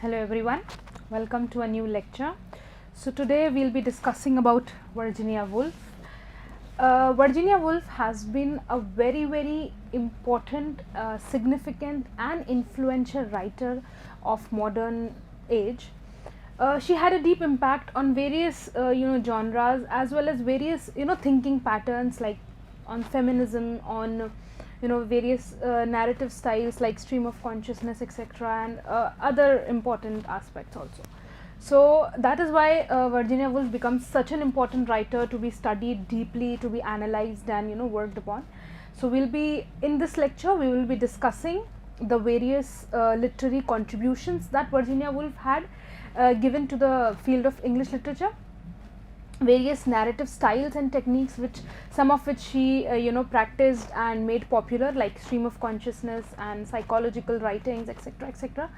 Hello everyone, welcome to a new lecture. So today we'll be discussing about Virginia Woolf. Virginia Woolf has been a very important, significant and influential writer of modern age. She had a deep impact on various genres as well as various thinking patterns, like on feminism, on various narrative styles like stream of consciousness, etc., and other important aspects also. So that is why Virginia Woolf becomes such an important writer to be studied deeply, to be analyzed and worked upon. So we'll be in this lecture, we will be discussing the various literary contributions that Virginia Woolf had given to the field of English literature, various narrative styles and techniques, which some of which she practiced and made popular, like stream of consciousness and psychological writings, etc., etc.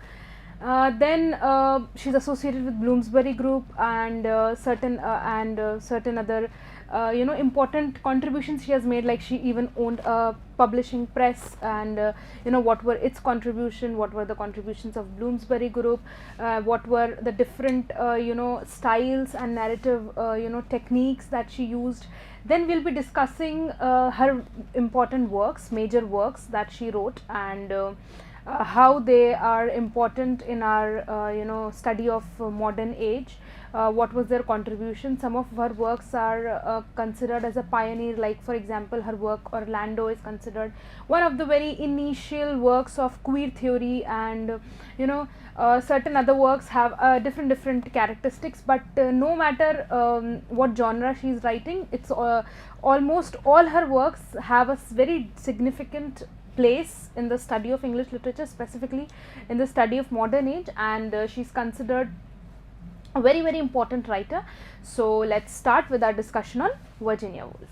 Then she's associated with Bloomsbury Group and certain other important contributions she has made, like she even owned a publishing press, and what were its contribution, what were the contributions of Bloomsbury Group, what were the different styles and narrative techniques that she used. Then we'll be discussing her important works, major works that she wrote, and how they are important in our study of modern age. What was their contribution? Some of her works are considered as a pioneer, like for example her work Orlando is considered one of the very initial works of queer theory, and certain other works have different characteristics, but no matter what genre she is writing, it's almost all her works have a very significant place in the study of English literature, specifically in the study of modern age, and she's considered a very important writer. So let's start with our discussion on Virginia Woolf.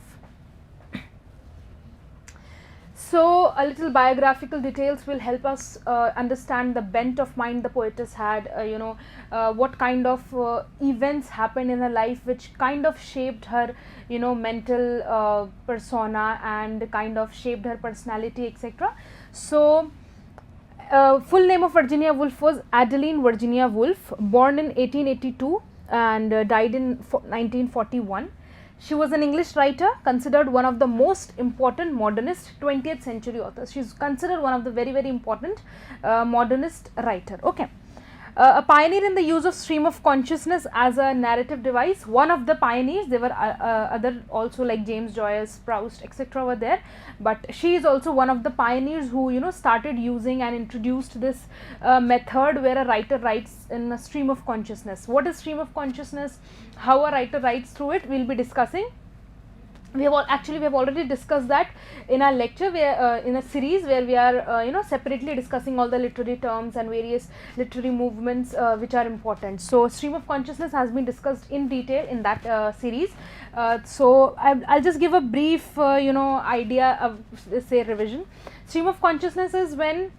So a little biographical details will help us understand the bent of mind the poetess had, what kind of events happened in her life which kind of shaped her mental persona and kind of shaped her personality, etc. So full name of Virginia Woolf was Adeline Virginia Woolf, born in 1882 and died in 1941. She was an English writer, considered one of the most important modernist 20th century authors. She is considered one of the very important modernist writer. Okay. A pioneer in the use of stream of consciousness as a narrative device. One of the pioneers, there were other also, like James Joyce, Proust, etc. were there, but she is also one of the pioneers who started using and introduced this method where a writer writes in a stream of consciousness. What is stream of consciousness? How a writer writes through it, we will be discussing. We have already discussed that in our lecture, where in a series where we are separately discussing all the literary terms and various literary movements which are important. So stream of consciousness has been discussed in detail in that series. So I'll just give a brief idea of, say, revision. Stream of consciousness is when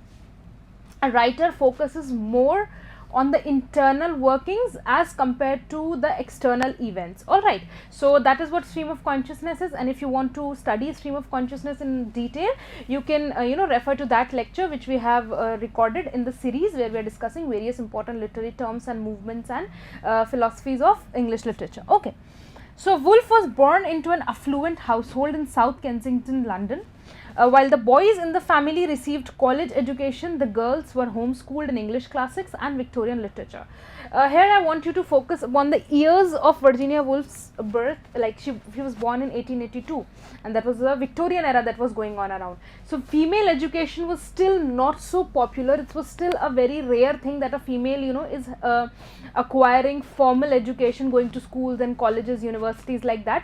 a writer focuses more on the internal workings as compared to the external events. Alright, so that is what stream of consciousness is, and if you want to study stream of consciousness in detail, you can refer to that lecture which we have recorded in the series where we are discussing various important literary terms and movements and philosophies of English literature. Okay, so Woolf was born into an affluent household in South Kensington, London. While the boys in the family received college education, the girls were homeschooled in English classics and Victorian literature. Here I want you to focus upon the years of Virginia Woolf's birth. Like she was born in 1882, and that was the Victorian era that was going on around. So female education was still not so popular. It was still a very rare thing that a female is acquiring formal education, going to schools and colleges, universities, like that.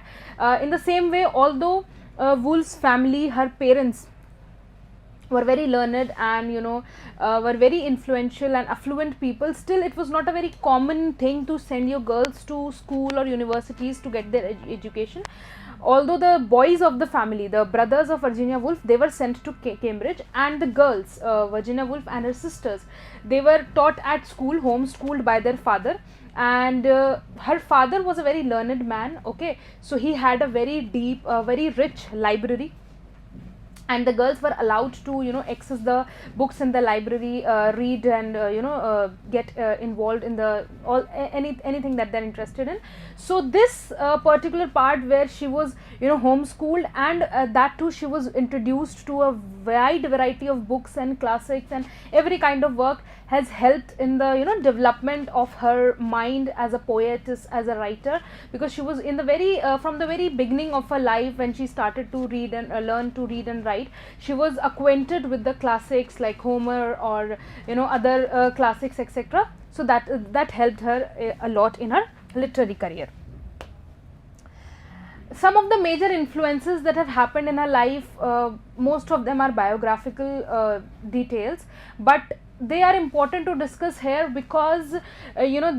In the same way, although Woolf's family, her parents, were very learned and were very influential and affluent people, still it was not a very common thing to send your girls to school or universities to get their education. Although the boys of the family, the brothers of Virginia Woolf, they were sent to Cambridge, and the girls, Virginia Woolf and her sisters, they were taught at school, homeschooled by their father. And her father was a very learned man. Okay, so he had a very deep, very rich library, and the girls were allowed to, access the books in the library, read, and get involved in the anything that they're interested in. So this particular part where she was, homeschooled, and that too she was introduced to a wide variety of books and classics and every kind of work, has helped in the, development of her mind as a poetess, as a writer, because she was in the very from the very beginning of her life, when she started to read and learn to read and write, she was acquainted with the classics like Homer, or other classics, etc. So that helped her a lot in her literary career. Some of the major influences that have happened in her life, most of them are biographical details, but they are important to discuss here, because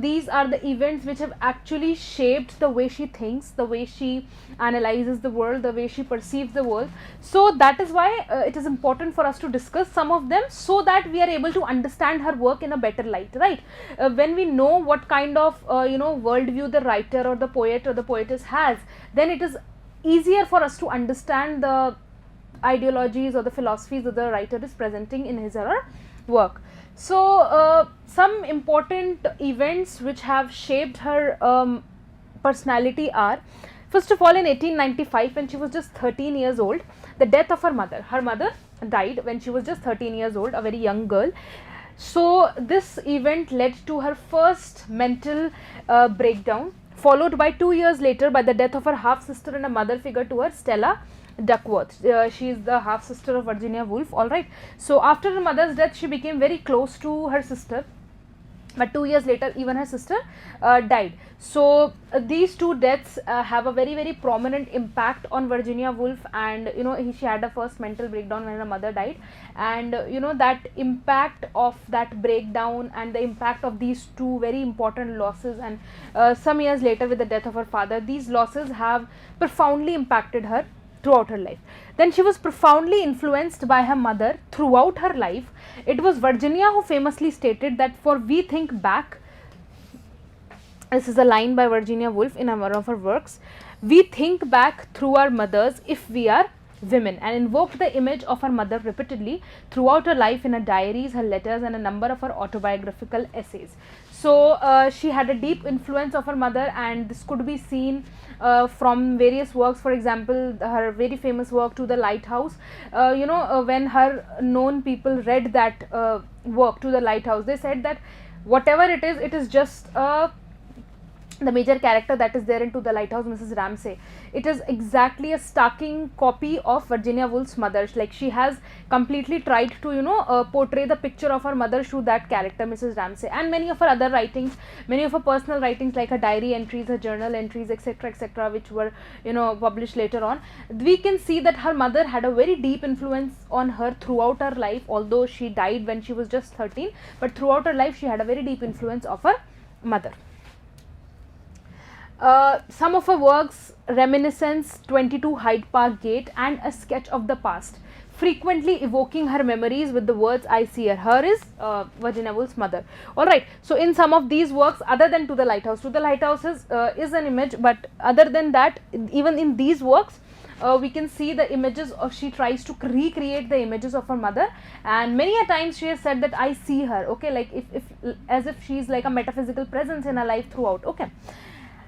these are the events which have actually shaped the way she thinks, the way she analyzes the world, the way she perceives the world. So that is why it is important for us to discuss some of them, so that we are able to understand her work in a better light, right? When we know what kind of worldview the writer or the poet or the poetess has, then it is easier for us to understand the ideologies or the philosophies that the writer is presenting in his or her work. So some important events which have shaped her personality are, first of all, in 1895, when she was just 13 years old, the death of her mother. Her mother died when she was just 13 years old, a very young girl. So this event led to her first mental breakdown, followed by 2 years later by the death of her half sister and a mother figure to her, Stella Duckworth. She is the half sister of Virginia Woolf. All right. So after her mother's death, she became very close to her sister, but 2 years later, even her sister died. So these two deaths have a very, very prominent impact on Virginia Woolf, and she had a first mental breakdown when her mother died, and that impact of that breakdown and the impact of these two very important losses, and some years later with the death of her father, these losses have profoundly impacted her throughout her life. Then she was profoundly influenced by her mother throughout her life. It was Virginia who famously stated that, for we think back, this is a line by Virginia Woolf in one of her works, we think back through our mothers if we are women, and invoked the image of her mother repeatedly throughout her life in her diaries, her letters, and a number of her autobiographical essays. So she had a deep influence of her mother, and this could be seen from various works. For example, her very famous work, To the Lighthouse. When her known people read that work, To the Lighthouse, they said that whatever it is just the major character that is there in To the Lighthouse, Mrs. Ramsay. It is exactly a starking copy of Virginia Woolf's mother. Like, she has completely tried to portray the picture of her mother through that character, Mrs. Ramsay. And many of her other writings, many of her personal writings, like her diary entries, her journal entries, etc., which were published later on, we can see that her mother had a very deep influence on her throughout her life. Although she died when she was just 13, but throughout her life she had a very deep influence of her mother. Some of her works, Reminiscence, 22 Hyde Park Gate, and A Sketch of the Past, frequently evoking her memories with the words I see her. Her is Virginia Woolf's mother. Alright, so in some of these works, other than To the Lighthouse, To the Lighthouse is an image, but other than that, even in these works, we can see the images of, she tries to recreate the images of her mother, and many a times she has said that I see her, okay, like if as if she is like a metaphysical presence in her life throughout, okay.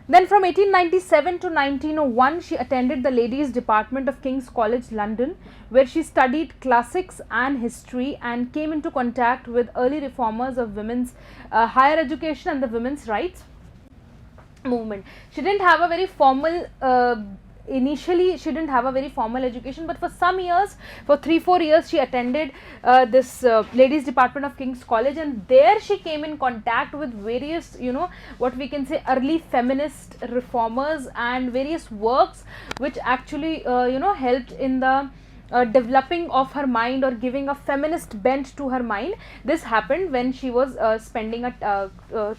Then from 1897 to 1901, she attended the Ladies Department of King's College, London, where she studied classics and history and came into contact with early reformers of women's higher education and the women's rights movement. She didn't have a very formal initially she didn't have a very formal education, but for some years, for 3-4 years, she attended this Ladies Department of King's College, and there she came in contact with various, what we can say, early feminist reformers and various works which actually helped in the developing of her mind, or giving a feminist bent to her mind. This happened when she was spending a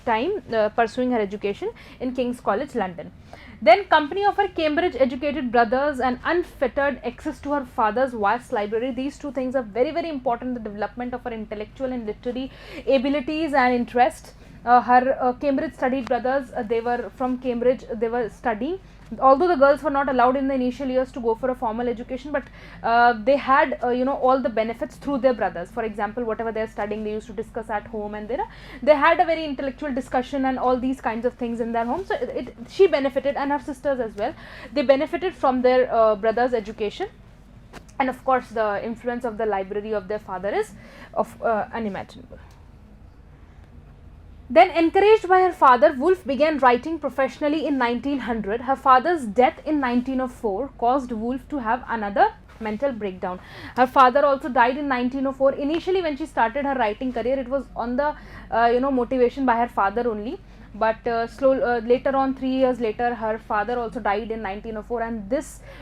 time pursuing her education in King's College, London. Then company of her Cambridge educated brothers and unfettered access to her father's vast library. These two things are very, very important in the development of her intellectual and literary abilities and interests. Her Cambridge studied brothers, they were from Cambridge, they were studying, although the girls were not allowed in the initial years to go for a formal education, but they had all the benefits through their brothers. For example, whatever they are studying, they used to discuss at home, and they had a very intellectual discussion and all these kinds of things in their home. So she benefited, and her sisters as well, they benefited from their brothers' education. And of course the influence of the library of their father is unimaginable. Then, encouraged by her father, Woolf began writing professionally in 1900. Her father's death in 1904 caused Woolf to have another mental breakdown. Her father also died in 1904. Initially, when she started her writing career, it was on the motivation by her father only. But later on, 3 years later, her father also died in 1904, and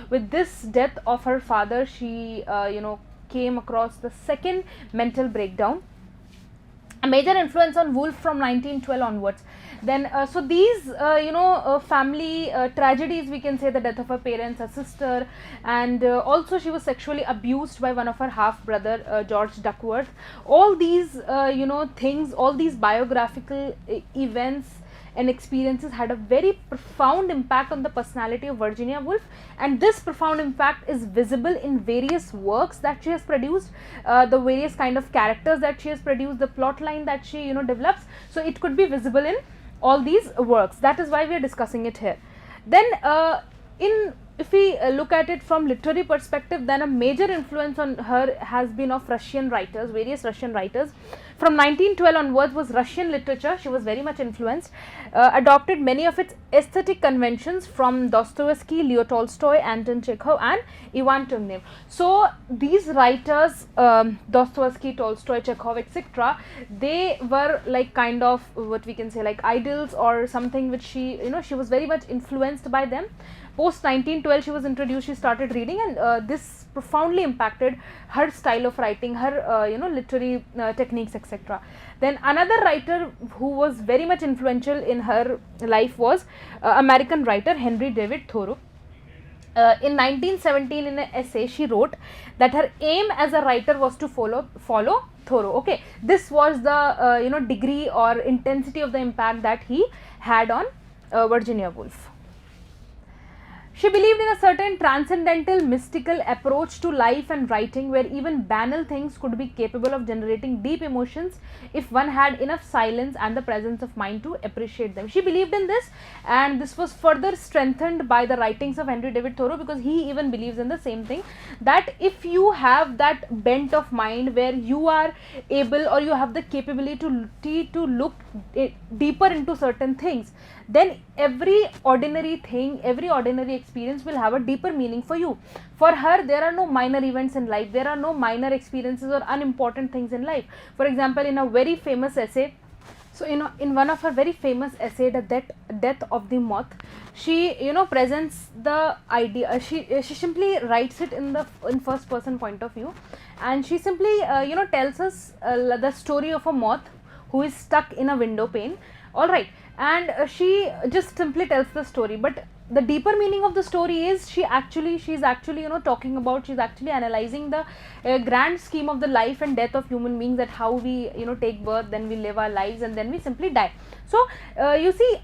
with this death of her father, she came across the second mental breakdown. A major influence on Woolf from 1912 onwards. Then so these family tragedies, we can say the death of her parents, her sister, and also she was sexually abused by one of her half brother, George Duckworth. All these things, all these biographical events and experiences had a very profound impact on the personality of Virginia Woolf, and this profound impact is visible in various works that she has produced, the various kind of characters that she has produced, the plot line that she develops. So it could be visible in all these works. That is why we are discussing it here. Then if we look at it from literary perspective, then a major influence on her has been of Russian writers, various Russian writers. From 1912 onwards was Russian literature. She was very much influenced, adopted many of its aesthetic conventions from Dostoevsky, Leo Tolstoy, Anton Chekhov, and Ivan Turgenev. So these writers, Dostoevsky, Tolstoy, Chekhov, etc., they were like kind of what we can say like idols or something which she was very much influenced by them. Post 1912 she was introduced, she started reading, and this profoundly impacted her style of writing, her literary techniques, etc. Then another writer who was very much influential in her life was American writer Henry David Thoreau. In 1917, in an essay, she wrote that her aim as a writer was to follow Thoreau. Okay, this was the degree or intensity of the impact that he had on Virginia Woolf. She believed in a certain transcendental, mystical approach to life and writing, where even banal things could be capable of generating deep emotions if one had enough silence and the presence of mind to appreciate them. She believed in this, and this was further strengthened by the writings of Henry David Thoreau, because he even believes in the same thing, that if you have that bent of mind where you are able or you have the capability to look deeper into certain things, then every ordinary thing, every ordinary experience will have a deeper meaning for you. For her, there are no minor events in life, there are no minor experiences or unimportant things in life. For example, in a very famous essay, so in one of her very famous essay, The Death of the Moth, she presents the idea, she simply writes it in first person point of view, and she simply tells us the story of a moth who is stuck in a window pane. All right, and she just simply tells the story, but the deeper meaning of the story is she's actually talking about, she's actually analyzing the grand scheme of the life and death of human beings, that how we take birth, then we live our lives, and then we simply die. So you see,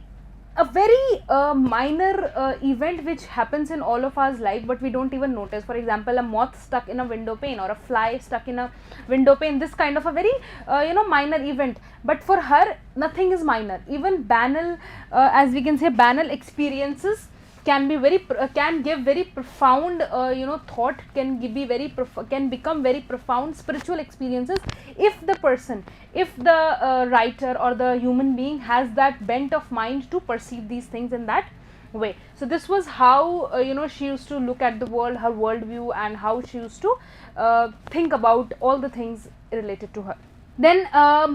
a very minor event which happens in all of our life, but we don't even notice. For example, a moth stuck in a window pane or a fly stuck in a window pane, this kind of a very minor event, but for her nothing is minor. Even banal, as we can say, banal experiences can be can give very profound thought, can become very profound spiritual experiences if the writer or the human being has that bent of mind to perceive these things in that way. So this was how she used to look at the world, her worldview, and how she used to think about all the things related to her. Then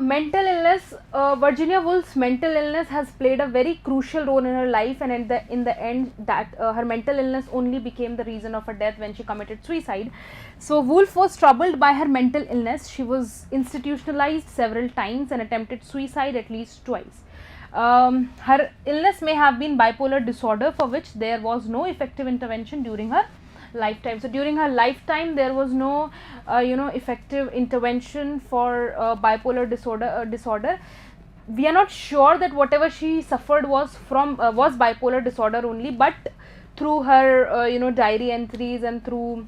mental illness, Virginia Woolf's mental illness has played a very crucial role in her life, and in the end that her mental illness only became the reason of her death when she committed suicide. So Woolf was troubled by her mental illness. She was institutionalized several times and attempted suicide at least twice. Her illness may have been bipolar disorder, for which there was no effective intervention during her lifetime. So during her lifetime there was no effective intervention for bipolar disorder. We are not sure that whatever she suffered was bipolar disorder only, but through her diary entries and through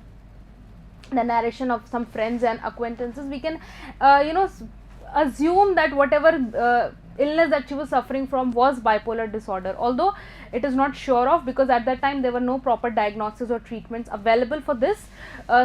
the narration of some friends and acquaintances, we can assume that whatever illness that she was suffering from was bipolar disorder, although it is not sure of, because at that time there were no proper diagnosis or treatments available for this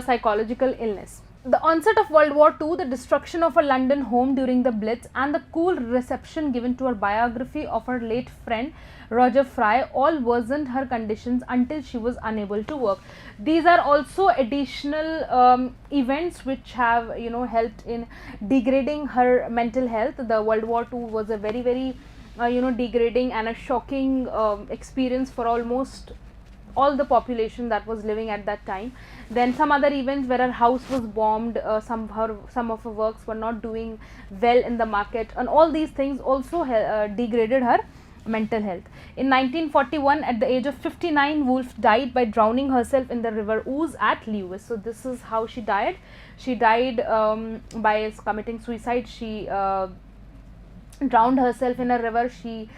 psychological illness. The onset of World War II, the destruction of her London home during the Blitz, and the cool reception given to her biography of her late friend Roger Fry all worsened her conditions until she was unable to work. These are also additional events which have helped in degrading her mental health. The World War II was a very very degrading and a shocking experience for almost all the population that was living at that time. Then some other events where her house was bombed, some of her works were not doing well in the market, and all these things also degraded her mental health. In 1941, at the age of 59, Woolf died by drowning herself in the river Ouse at Lewes. So this is how she died. She died by committing suicide. She drowned herself in a river. She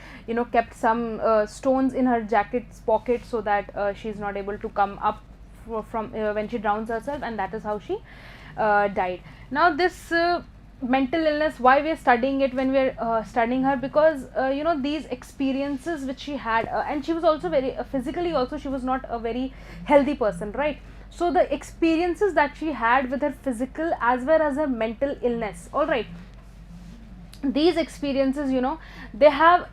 kept some stones in her jacket's pocket so that she is not able to come up from when she drowns herself, and that is how she died. Now this mental illness, why we are studying it when we are studying her, because these experiences which she had, and she was also very physically also she was not a very healthy person, right? So the experiences that she had with her physical as well as her mental illness, all right, these experiences they have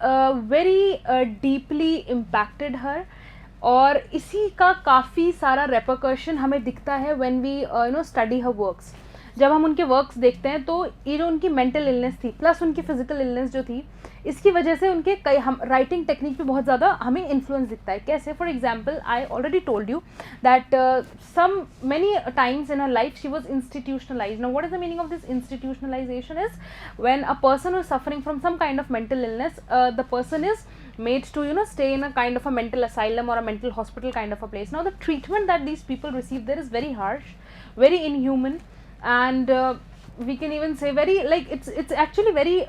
very deeply impacted her, और इसी का काफ़ी सारा repercussion हमें दिखता है when we study her works. जब हम उनके वर्क्स देखते हैं तो ये जो उनकी मेंटल इलनेस थी प्लस उनकी फिजिकल इलनेस जो थी, इसकी वजह से उनके कई हम राइटिंग टेक्निक पे बहुत ज़्यादा हमें इन्फ्लुएंस दिखता है. कैसे? For example, I already told you that some many times in her life she was institutionalized. Now what is the meaning of this institutionalization? Is when a person is suffering from some kind of mental illness, the person is made to stay in a kind of a mental asylum or a mental hospital kind of a place. Now the treatment that these people receive there is very harsh, very inhuman, and we can even say very, like, it's actually very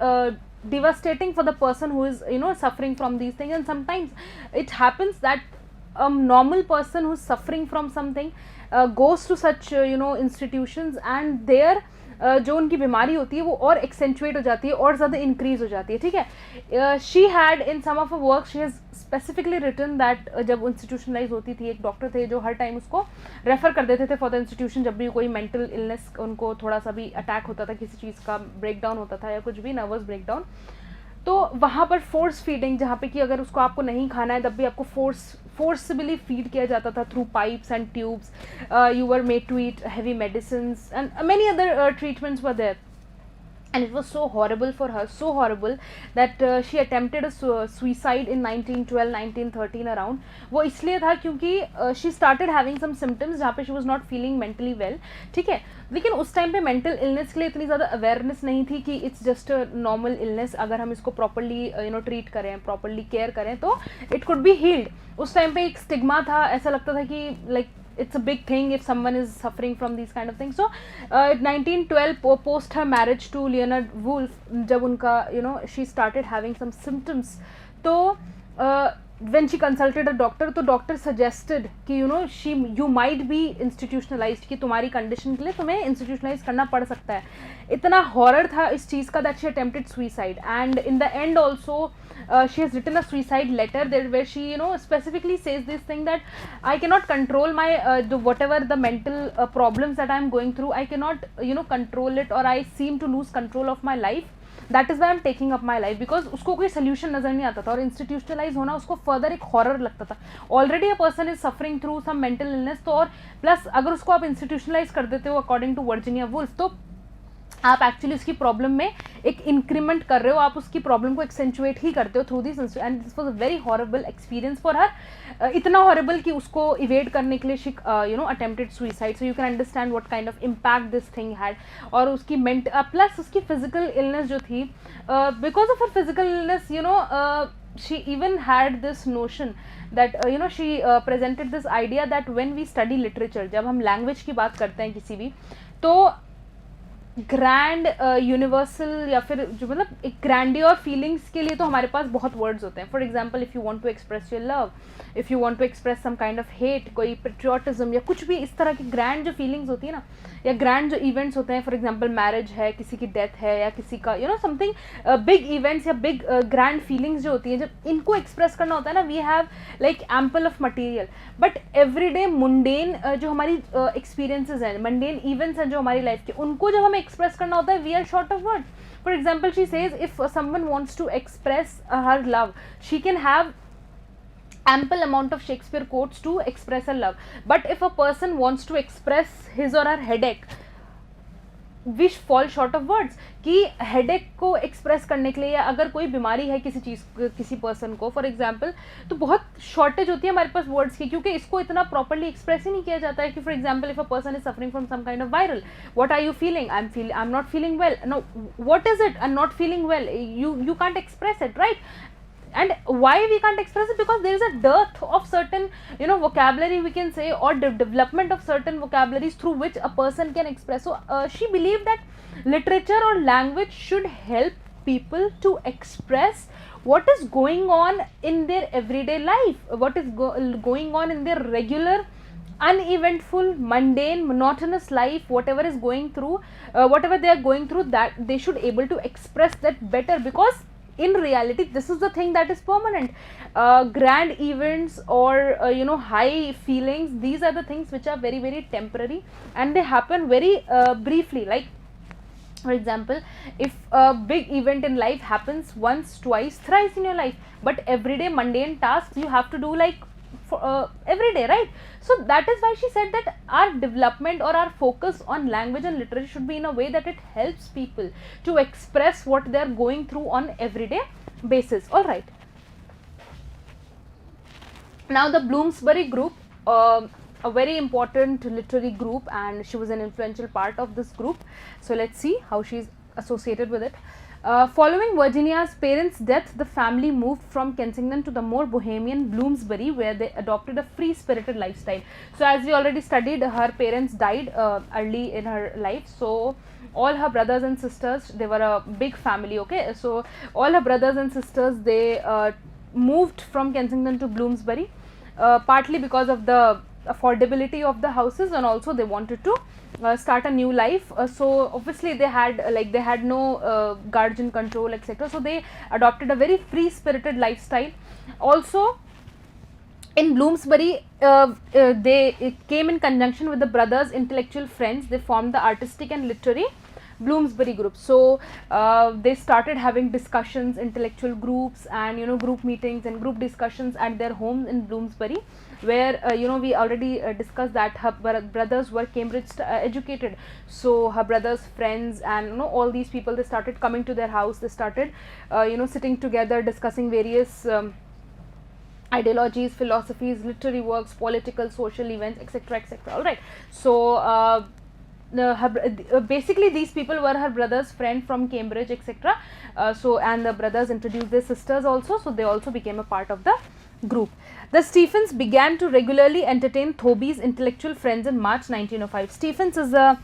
devastating for the person who is suffering from these things. And sometimes it happens that a normal person who's suffering from something goes to such institutions, and there जो उनकी बीमारी होती है वो और accentuate हो जाती है और ज़्यादा इंक्रीज हो जाती है. ठीक है, she had in some of a work she has specifically written that जब इंस्टीट्यूशनलाइज होती थी, एक डॉक्टर थे जो हर टाइम उसको रेफर कर देते थे फॉर द इंस्टीट्यूशन जब भी कोई मेंटल इलनेस उनको थोड़ा सा भी अटैक होता था, किसी चीज़ का ब्रेकडाउन होता था या कुछ भी नर्वस ब्रेकडाउन, तो वहाँ पर फोर्स फीडिंग, जहाँ पे कि अगर उसको आपको नहीं खाना है तब भी आपको फोर्सबली फीड किया जाता था through pipes and tubes. You were made to eat heavy medicines and many other treatments were there. And it was so horrible for her, so horrible that she attempted a suicide in 1912 1913 around. वो इसलिए था क्योंकि she started having some symptoms जहाँ पे she was not feeling mentally well. ठीक है, लेकिन उस टाइम पे मेंटल इलनेस के लिए इतनी ज़्यादा अवेयरनेस नहीं थी कि it's just a normal illness. अगर हम इसको प्रॉपरली ट्रीट करें, प्रॉपरली केयर करें तो इट कुड बी हील्ड. उस टाइम पे एक स्टिग्मा था, ऐसा लगता था कि like it's a big thing if someone is suffering from these kind of things. So 1912 post her marriage to Leonard Woolf, जब उनका she started having some symptoms, तो when she consulted a doctor, तो doctor suggested कि you might be institutionalized, कि तुम्हारी condition के लिए तुम्हें institutionalize करना पड़ सकता है. इतना horror था इस चीज़ का that she attempted suicide, and in the end also she has written a suicide letter there where she specifically says this thing that I cannot control my whatever the mental problems that I am going through, I cannot control it, or I seem to lose control of my life. That is Y I am taking up my life. Because उसको कोई solution नज़र नहीं आता था और institutionalise होना उसको further एक हॉरर लगता था. Already a person is suffering through some mental illness, तो और प्लस अगर उसको आप इंस्टीट्यूशनलाइज कर देते हो अकॉर्डिंग टू वर्जीनिया वुल्फ, तो आप एक्चुअली उसकी प्रॉब्लम में एक इंक्रीमेंट कर रहे हो, आप उसकी प्रॉब्लम को एक्सेंचुएट ही करते हो through this. And this was a very horrible experience for her. इतना हॉरेबल कि उसको इवेड करने के लिए she attempted suicide. So you can understand what kind of impact this thing had. और उसकी प्लस उसकी फिजिकल इलनेस जो थी, because of her physical illness she even had this notion that she presented this idea that when we study literature, जब हम language की बात करते हैं किसी भी, तो ग्रैंड यूनिवर्सल या फिर जो मतलब एक ग्रैंडियर फीलिंग्स के लिए तो हमारे पास बहुत वर्ड्स होते हैं. For example, if you want to express your love, if you want to express some kind of hate, कोई पेट्रियोटिज्म या कुछ भी इस तरह की ग्रैंड जो फीलिंग्स होती है ना, या ग्रैंड जो इवेंट्स होते हैं, फॉर एग्जाम्पल मैरिज है, किसी की डेथ है, या किसी का समथिंग बिग इवेंट्स या बिग ग्रैंड फीलिंग्स जो होती हैं, जब इनको एक्सप्रेस करना होता है ना, we have like ample of material. But everyday mundane जो हमारी एक्सपीरियंसेस हैं, मंडेन इवेंट्स हैं जो हमारी लाइफ के, उनको जब हमें एक्सप्रेस करना होता है, we are short of word. For example, she says if someone wants to express her love, she can have ample amount of Shakespeare quotes to express her love. But if a person wants to express his or her headache, we fall short of words. कि headache को express करने के लिए, या अगर कोई बीमारी है किसी चीज़, किसी पर्सन को फॉर एग्जांपल, तो बहुत शॉर्टेज होती है हमारे पास वर्ड्स की, क्योंकि इसको इतना प्रॉपर्ली एक्सप्रेस ही नहीं किया जाता है. कि for example, if a person is suffering from some kind of viral, what are you feeling? I am not feeling well. No, what is it? I am not feeling well. You can't express it, right? And why we can't express it? Because there is a dearth of certain vocabulary, we can say, or development of certain vocabularies through which a person can express. So she believed that literature or language should help people to express what is going on in their everyday life, what is going on in their regular uneventful, mundane, monotonous life, whatever is going through, whatever they are going through, that they should able to express that better. Because in reality, this is the thing that is permanent. Grand events or high feelings, these are the things which are very, very temporary, and they happen very briefly. Like, for example, if a big event in life happens once, twice, thrice in your life, but everyday mundane tasks you have to do like for every day, right? So that is why she said that our development or our focus on language and literature should be in a way that it helps people to express what they are going through on everyday basis. All right, now the Bloomsbury group, a very important literary group, and she was an influential part of this group. So let's see how she's associated with it. Following Virginia's parents' death, the family moved from Kensington to the more bohemian Bloomsbury, where they adopted a free-spirited lifestyle. So as we already studied, her parents died early in her life. So all her brothers and sisters, they were a big family, okay? So all her brothers and sisters, they moved from Kensington to Bloomsbury, partly because of the affordability of the houses, and also they wanted to start a new life. So obviously they had no guardian control, etc. So they adopted a very free spirited lifestyle. Also in Bloomsbury, they came in conjunction with the brothers' intellectual friends. They formed the artistic and literary Bloomsbury group. So they started having discussions, intellectual groups, and group meetings and group discussions at their homes in Bloomsbury, where we already discussed that her brothers were Cambridge educated. So her brothers' friends and all these people, they started coming to their house. They started sitting together, discussing various ideologies, philosophies, literary works, political, social events, etc., etc. All right. So basically these people were her brother's friend from Cambridge, etc. So and the brothers introduced their sisters also, so they also became a part of the group. The Stephens began to regularly entertain Thoby's intellectual friends in March 1905. Stephens is a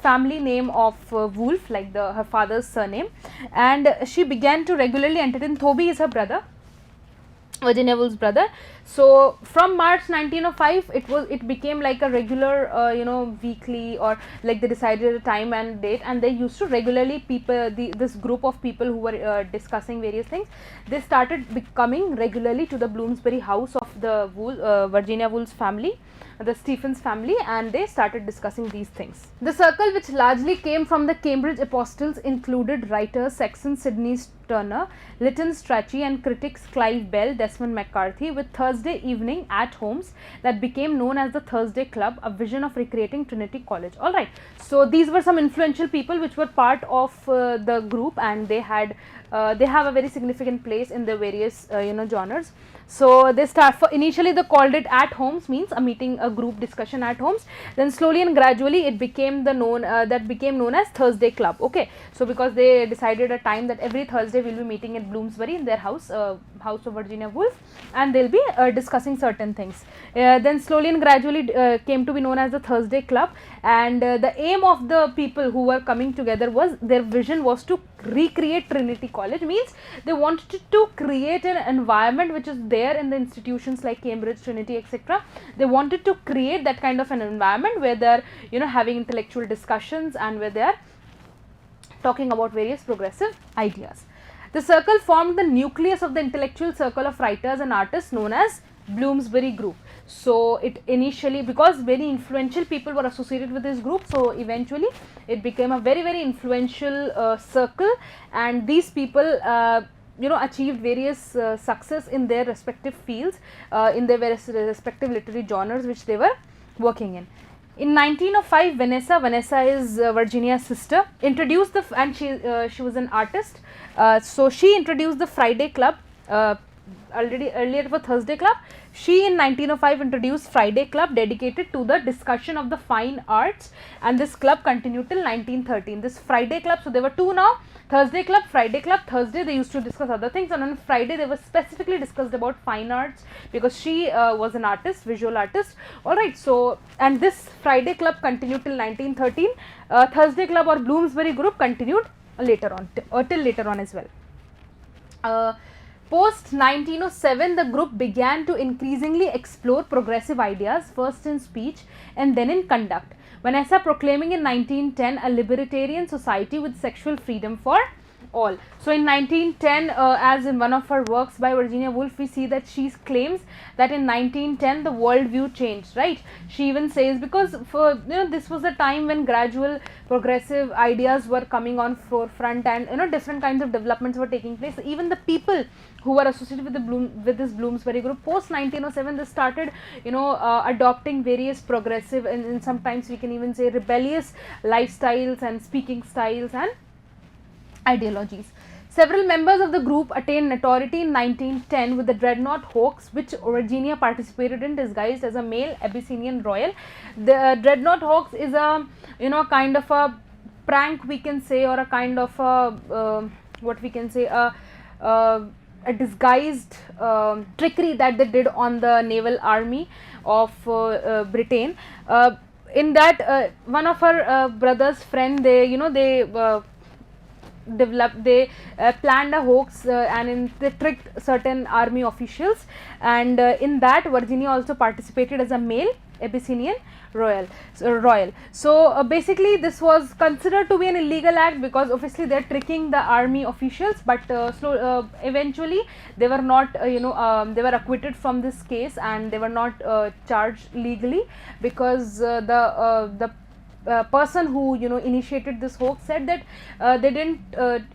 family name of Woolf, like her father's surname, and she began to regularly entertain. Thoby is her brother, Virginia Woolf's brother. So from March 1905, it became like a regular weekly, or like they decided a time and date, and they used to regularly this group of people who were discussing various things, they started becoming regularly to the Bloomsbury house of the Virginia Woolf's family, the Stephens family, and they started discussing these things. The circle, which largely came from the Cambridge apostles, included writers Saxon Sidney Turner, Lytton Strachey, and critics Clive Bell, Desmond McCarthy, with Thursday evening at homes that became known as the Thursday Club, a vision of recreating Trinity College. Alright, so these were some influential people which were part of the group, and they had they have a very significant place in the various genres. So they start for initially they called it at homes, means a meeting, a group discussion at homes. Then slowly and gradually it became that became known as Thursday Club. Okay, so because they decided a time that every Thursday we'll be meeting at Bloomsbury in their house, house of Virginia Woolf, and they'll be discussing certain things. Then slowly and gradually came to be known as the Thursday Club, and the aim of the people who were coming together was, their vision was to recreate Trinity College, means they wanted to create an environment which is there in the institutions like Cambridge, Trinity, etc. They wanted to create that kind of an environment where they are having intellectual discussions and where they are talking about various progressive ideas. The circle formed the nucleus of the intellectual circle of writers and artists known as Bloomsbury Group. So it initially, because very influential people were associated with this group, so eventually it became a very, very influential circle, and these people achieved various success in their respective fields, in their various respective literary genres which they were working in. In 1905, Vanessa is Virginia's sister, introduced the, and she was an artist, so she introduced the Friday Club. Earlier it was Thursday Club. She in 1905 introduced Friday Club, dedicated to the discussion of the fine arts, and this club continued till 1913. This Friday Club, so there were two now, Thursday Club, Friday Club. Thursday they used to discuss other things, and on Friday they were specifically discussed about fine arts, because she was an artist, visual artist. Alright, so, and this Friday Club continued till 1913. Thursday Club or Bloomsbury Group continued later on, till later on as well. Post 1907, the group began to increasingly explore progressive ideas, first in speech and then in conduct. Vanessa proclaiming in 1910 a libertarian society with sexual freedom for all. So in 1910, as in one of her works by Virginia Woolf, we see that she claims that in 1910 the worldview changed, right? She even says, because for this was a time when gradual progressive ideas were coming on forefront, and different kinds of developments were taking place. Even the people who were associated with this Bloomsbury Group post 1907, they started adopting various progressive and sometimes we can even say rebellious lifestyles and speaking styles and ideologies. Several members of the group attained notoriety in 1910 with the Dreadnought Hoax, which Virginia participated in disguised as a male Abyssinian royal. The Dreadnought Hoax is a kind of a prank, we can say, or a kind of a what we can say, a disguised trickery that they did on the naval army of Britain. In that, one of her brother's friend, they planned a hoax, and they tricked certain army officials, and in that Virginia also participated as a male Abyssinian royal. So basically this was considered to be an illegal act, because obviously they are tricking the army officials, but eventually they were not they were acquitted from this case, and they were not charged legally, because the person who initiated this hoax said that they didn't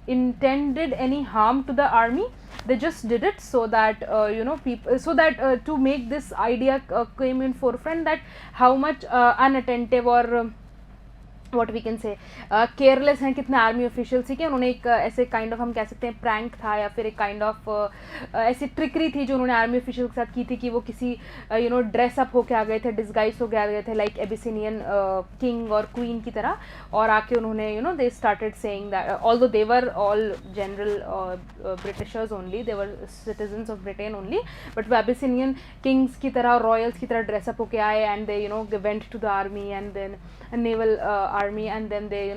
intended any harm to the army. They just did it so that people, so that to make this idea came in forefront, that how much unattentive or what we can say careless हैं कितने army officials, ठीक है. उन्होंने एक ऐसे kind of हम कह सकते हैं प्रैंक था, या फिर एक काइंड ऑफ ऐसी ट्रिकरी थी जो उन्होंने आर्मी ऑफिशियल के साथ की थी, कि वो किसी ड्रेसअप होके आ गए थे, डिस्गाइज होके आ गए थे लाइक एबिसिनियन किंग और क्वीन की तरह, और आके उन्होंने they started saying that although they were all general Britishers only, they were citizens of Britain only, but वो एबिसिनियन किंग्स की तरह, रॉयल्स की तरह ड्रेसअप होके आए, and they went to the army and then naval army, and then they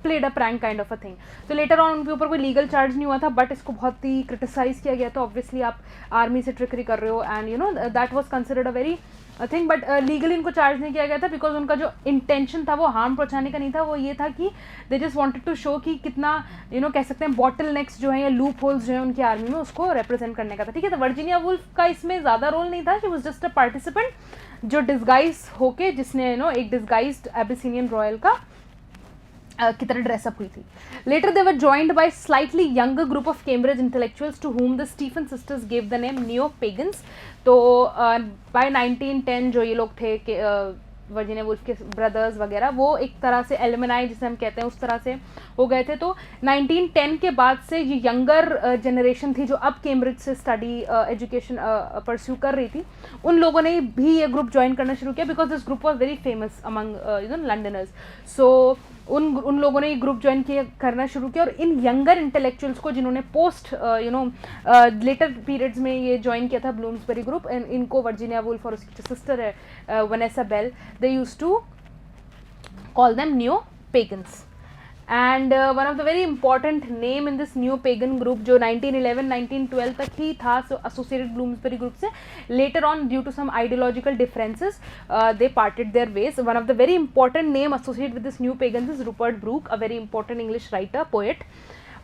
played a prank kind of a thing. So later on उनके ऊपर कोई legal charge नहीं हुआ था, but इसको बहुत ही criticize किया गया. तो obviously आप army से trickery कर रहे हो, and that was considered a very thing, but legally इनको charge नहीं किया गया था, because उनका जो intention था वो harm पहुँचाने का नहीं था. वो ये था कि they just wanted to show कि कितना कह सकते हैं bottlenecks जो है या loop holes जो है उनकी आर्मी में, उसको represent करने का था, ठीक है. तो वर्जीनिया वुल्फ का इसमें ज़्यादा रोल नहीं था, she was just a participant जो डिस्गाइज होके, जिसने एक डिस्गाइज्ड एबिसिनियन रॉयल का की तरह ड्रेसअप हुई थी. Later they were joined by slightly younger group of Cambridge intellectuals to whom the Stephen sisters gave the name Neo Pagans. तो बाय 1910 जो ये लोग थे वर्जीनिया वुल्फ के ब्रदर्स वगैरह, वो एक तरह से एलुमनाई जिसे हम कहते हैं उस तरह से हो गए थे। तो 1910 के बाद से ये यंगर जनरेशन थी जो अब कैम्ब्रिज से स्टडी एजुकेशन परस्यू कर रही थी, उन लोगों ने भी ये ग्रुप ज्वाइन करना शुरू किया because this group was very famous among Londoners. So उन लोगों ने ये ग्रुप ज्वाइन किया करना शुरू किया, और इन यंगर इंटेलेक्चुअल्स को जिन्होंने पोस्ट लेटर पीरियड्स में ये ज्वाइन किया था ब्लूम्सबरी ग्रुप, इनको वर्जीनिया वुल्फ और उसकी जो सिस्टर है Vanessa Bell, they used to call them neo-pagans. And one of the very important name in this neo-pagan group जो 1911-1912 तक ही था associated Bloomsbury group से, later on due to some ideological differences they parted their ways. One of the very important name associated with this neo-pagans is Rupert Brooke, a very important English writer, poet.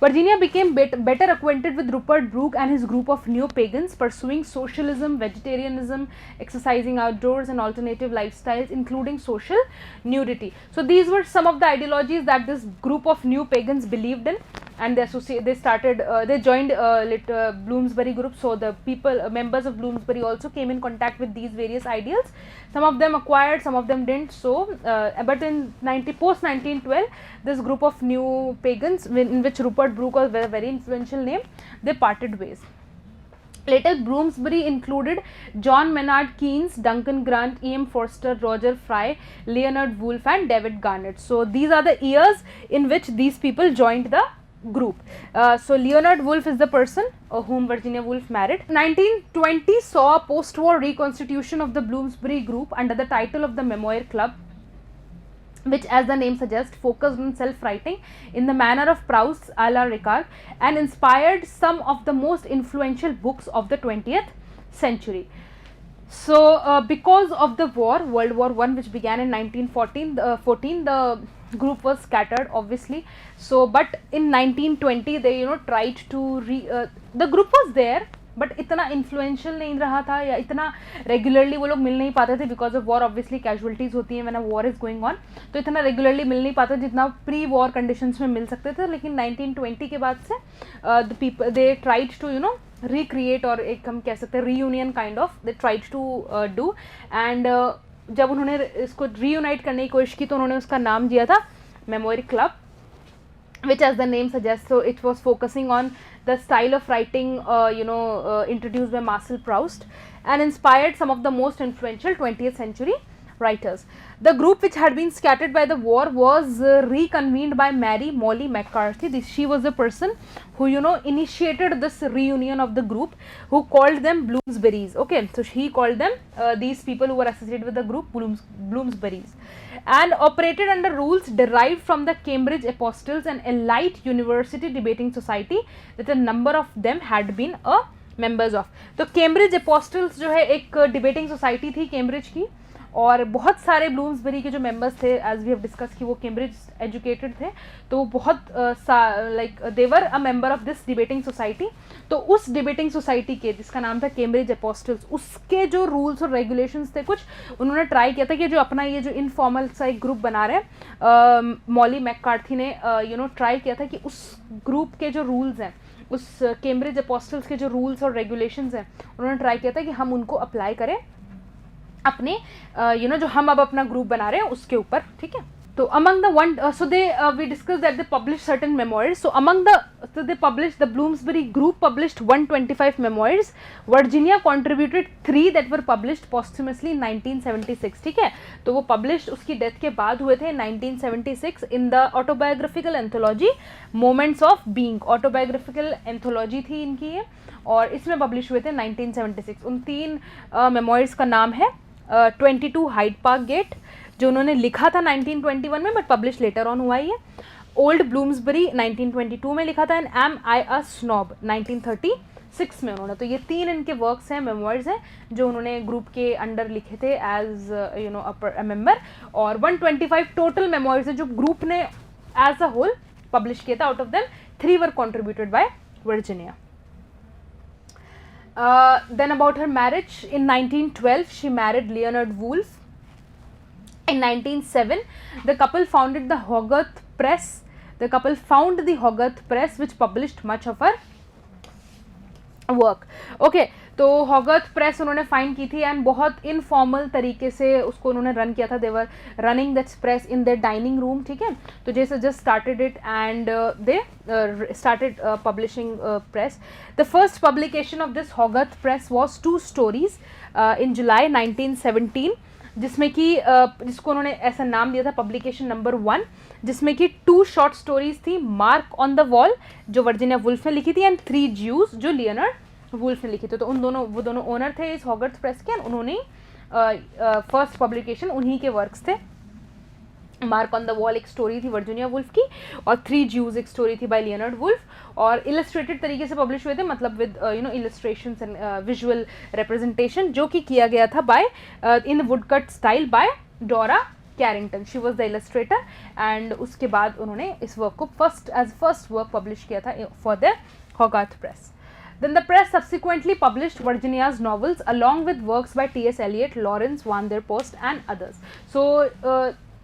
Virginia became better acquainted with Rupert Brooke and his group of neo-pagans pursuing socialism, vegetarianism, exercising outdoors and alternative lifestyles including social nudity. So these were some of the ideologies that this group of neo-pagans believed in, and they joined Bloomsbury group. So the members of Bloomsbury also came in contact with these various ideals. Some of them acquired, some of them didn't. So but in post 1912 this group of new pagans, in which Rupert Brooke was a very influential name, they parted ways. Later Bloomsbury included John Maynard Keynes, Duncan Grant, E.M. Forster, Roger Fry, Leonard Woolf and David Garnett. So these are the years in which these people joined the group. So Leonard Woolf is the person whom Virginia Woolf married. 1920 saw a post-war reconstitution of the Bloomsbury group under the title of the Memoir Club, which, as the name suggests, focused on self-writing in the manner of Proust a la Ricard and inspired some of the most influential books of the 20th century. So because of the war, World War I, which began in 1914, the group was scattered obviously. So but in 1920 they tried to the group was there, but इतना influential नहीं रहा था या इतना regularly वो लोग मिल नहीं पाते थे because of war. Obviously casualties होती हैं when a war is going on, तो इतना रेगुलरली मिल नहीं पाते जितना प्री वॉर कंडीशंस में मिल सकते थे. लेकिन 1920 के बाद से the people they tried to recreate, और एक हम कह सकते हैं reunion kind of they tried to do. And जब उन्होंने इसको रीयूनाइट करने की कोशिश की तो उन्होंने उसका नाम दिया था memory club, which as the name suggests, so it was focusing on the style of writing introduced by Marcel Proust and inspired some of the most influential 20th century writers. The group, which had been scattered by the war, was reconvened by Mary Molly McCarthy. She was the person who initiated this reunion of the group, who called them Bloomsburys. Okay, so he called them these people who were associated with the group Bloomsburys, and operated under rules derived from the Cambridge Apostles, an elite university debating society that a number of them had been members of. तो Cambridge Apostles जो है एक debating society थी Cambridge की, और बहुत सारे Bloomsbury के जो मेंबर्स थे, एज वी हैव डिस्कस, कि वो कैम्ब्रिज एजुकेटेड थे, तो वो बहुत like they were a member of this debating society. तो उस डिबेटिंग सोसाइटी के, जिसका नाम था कैम्ब्रिज अपोस्टल्स, उसके जो रूल्स और रेगुलेशंस थे कुछ, उन्होंने ट्राई किया था कि जो अपना ये जो इनफॉर्मल सा एक ग्रुप बना रहे हैं, मॉली मैककार्थी ने ट्राई किया था कि उस ग्रुप के जो रूल्स हैं, उस कैम्ब्रिज अपोस्टल्स के जो रूल्स और रेगुलेशंस हैं, उन्होंने ट्राई किया था कि हम उनको अप्लाई करें अपने जो हम अब अपना ग्रुप बना रहे हैं उसके ऊपर. ठीक है, तो among the one so they we discussed that they published certain memoirs. So the Bloomsbury group published 125 memoirs. Virginia contributed 3 that were published posthumously in 1976. ठीक है, तो वो published उसकी डेथ के बाद हुए थे 1976 in the autobiographical anthology Moments of Being. Autobiographical anthology थी इनकी ये, और इसमें पब्लिश हुए थे 1976. उन 3 memoirs का नाम है 22 हाइड पार्क गेट, जो उन्होंने लिखा था 1921 में बट पब्लिश लेटर ऑन हुआ ही है. ओल्ड ब्लूम्सबरी 1922 में लिखा था, and am I a snob 1936 में उन्होंने. तो ये 3 इनके वर्क्स हैं, मेमोइर्स हैं, जो उन्होंने ग्रुप के अंडर लिखे थे एज अ मेंबर. और 125 टोटल मेमोइर्स हैं जो ग्रुप ने एज अ होल पब्लिश किया था. Out of them 3 were contributed bye Virginia. Then about her marriage, in 1912 she married Leonard Woolf. In 1907 the couple founded the Hogarth Press. The couple found the Hogarth Press, which published much of her work. Okay, तो हॉगर्थ press उन्होंने find की थी and बहुत informal तरीके से उसको उन्होंने run किया था. They were running that press in their dining room. ठीक है, तो जैसे just started it and they started publishing press. The first publication of this Hogarth press was 2 stories in July 1917, जिसमें कि जिसको उन्होंने ऐसा नाम दिया था पब्लिकेशन नंबर 1, जिसमें कि 2 शॉर्ट स्टोरीज थी, मार्क ऑन द वॉल जो वर्जीनिया वुल्फ ने लिखी थी एंड 3 ज्यूज जो लियोनार्ड वुल्फ ने लिखी थी. तो वो दोनों ओनर थे इस हॉगर्थ प्रेस के, उन्होंने फर्स्ट पब्लिकेशन उन्हीं के वर्क्स थे. मार्क ऑन द वॉल एक स्टोरी थी वर्जीनिया वुल्फ की और 3 ज्यूज एक स्टोरी थी बाय लियोनार्ड वुल्फ, और इलस्ट्रेटेड तरीके से पब्लिश हुए थे, मतलब with illustrations and visual representation, जो कि किया गया था बाय इन वुडकट स्टाइल बाय डोरा Carrington. She was the Illustrator and उसके बाद उन्होंने इस वर्क को फर्स्ट वर्क पब्लिश किया था for the Hogarth press. Then the press subsequently published Virginia's novels along with works by T.S. Eliot, Lawrence van der Post and others. So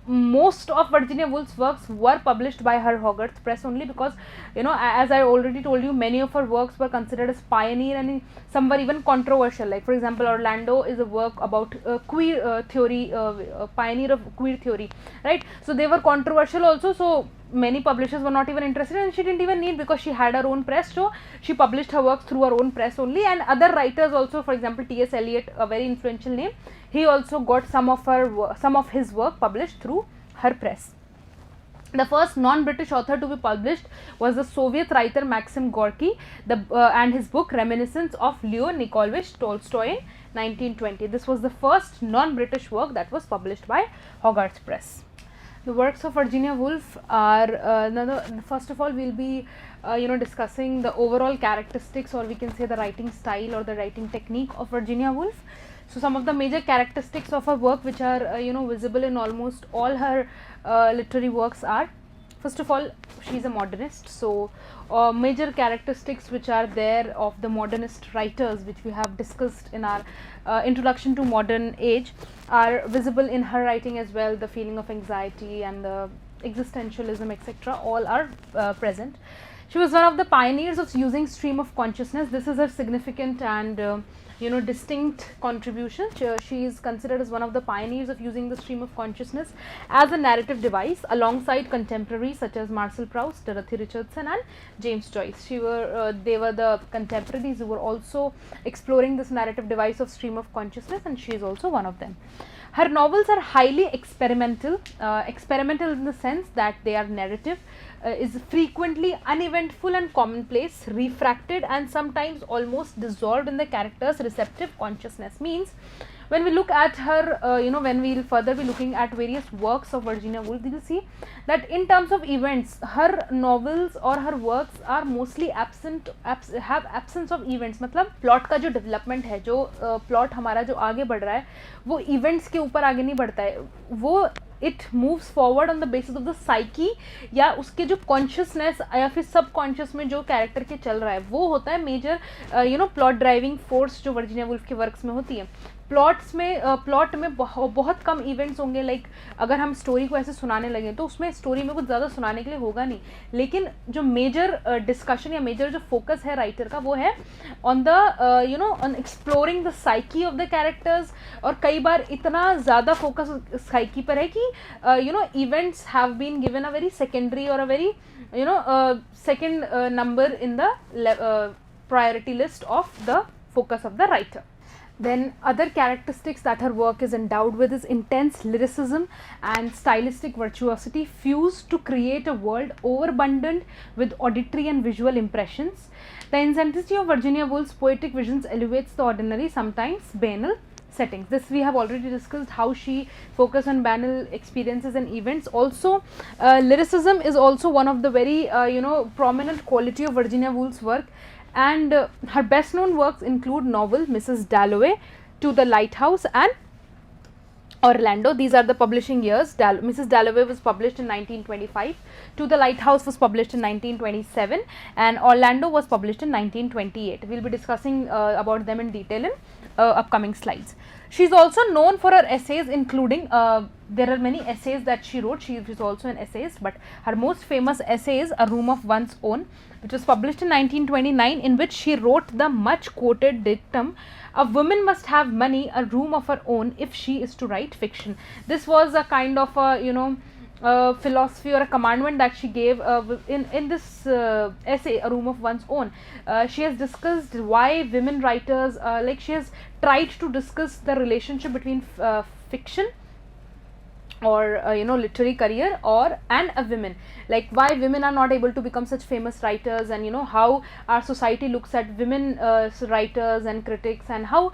most of Virginia Woolf's works were published by her Hogarth press only because, as I already told you, many of her works were considered as pioneer and some were even controversial. Like for example, Orlando is a work about queer theory, pioneer of queer theory, right? So they were controversial also, so many publishers were not even interested and she didn't even need, because she had her own press, so she published her works through her own press only. And other writers also, for example T.S. Eliot, a very influential name, he also got some of his work published through her press. The first non-British author to be published was the Soviet writer Maxim Gorky, and his book Reminiscence of Leo Nikolaevich Tolstoy in 1920. This was the first non-British work that was published by Hogarth Press. The works of Virginia Woolf are first of all we'll be discussing the overall characteristics, or we can say the writing style or the writing technique of Virginia Woolf. So some of the major characteristics of her work which are visible in almost all her literary works are, first of all, she is a modernist. So major characteristics which are there of the modernist writers, which we have discussed in our introduction to modern age, are visible in her writing as well. The feeling of anxiety and the existentialism, etc., all are present. She was one of the pioneers of using stream of consciousness. This is her significant and distinct contribution. She is considered as one of the pioneers of using the stream of consciousness as a narrative device alongside contemporaries such as Marcel Proust, Dorothy Richardson and James Joyce. They were the contemporaries who were also exploring this narrative device of stream of consciousness, and she is also one of them. Her novels are highly experimental, experimental in the sense that they are narrative, is frequently uneventful and commonplace, refracted and sometimes almost dissolved in the character's receptive consciousness. Means when we look at her, when we will further be looking at various works of Virginia Woolf, we will see that in terms of events, her novels or her works are mostly have absence of events. मतलब plot का जो development है, जो plot हमारा जो आगे बढ़ रहा है, वो events के ऊपर आगे नहीं बढ़ता है, वो it moves forward on the basis of the psyche, या उसके जो consciousness या फिर subconscious में जो character के चल रहा है, वो होता है major plot driving force जो वर्जीनिया वुल्फ के वर्क्स में होती है. प्लॉट में बहुत कम इवेंट्स होंगे. लाइक अगर हम स्टोरी को ऐसे सुनाने लगे तो उसमें स्टोरी में कुछ ज़्यादा सुनाने के लिए होगा नहीं, लेकिन जो मेजर डिस्कशन या मेजर जो फोकस है राइटर का, वो है on the on exploring the psyche of the characters. और कई बार इतना ज़्यादा फोकस साइकी पर है कि events have been given a very secondary और a very second number in the priority list of the focus of the writer. Then other characteristics that her work is endowed with is intense lyricism and stylistic virtuosity fused to create a world overabundant with auditory and visual impressions. The intensity of Virginia Woolf's poetic visions elevates the ordinary, sometimes banal settings. This we have already discussed, how she focused on banal experiences and events. Also lyricism is also one of the very prominent quality of Virginia Woolf's work. And her best known works include novel Mrs. Dalloway, To the Lighthouse and Orlando. These are the publishing years. Mrs. Dalloway was published in 1925, To the Lighthouse was published in 1927 and Orlando was published in 1928. We will be discussing about them in detail in upcoming slides. She's also known for her essays, including there are many essays that she wrote. She is also an essayist, but her most famous essay is A Room of One's Own, which was published in 1929, in which she wrote the much quoted dictum, "A woman must have money, a room of her own, if she is to write fiction." This was a kind of a philosophy or a commandment that she gave in this essay, A Room of One's Own. She has discussed why women writers, like she has tried to discuss the relationship between fiction or literary career and a women, like why women are not able to become such famous writers, and how our society looks at women writers and critics, and how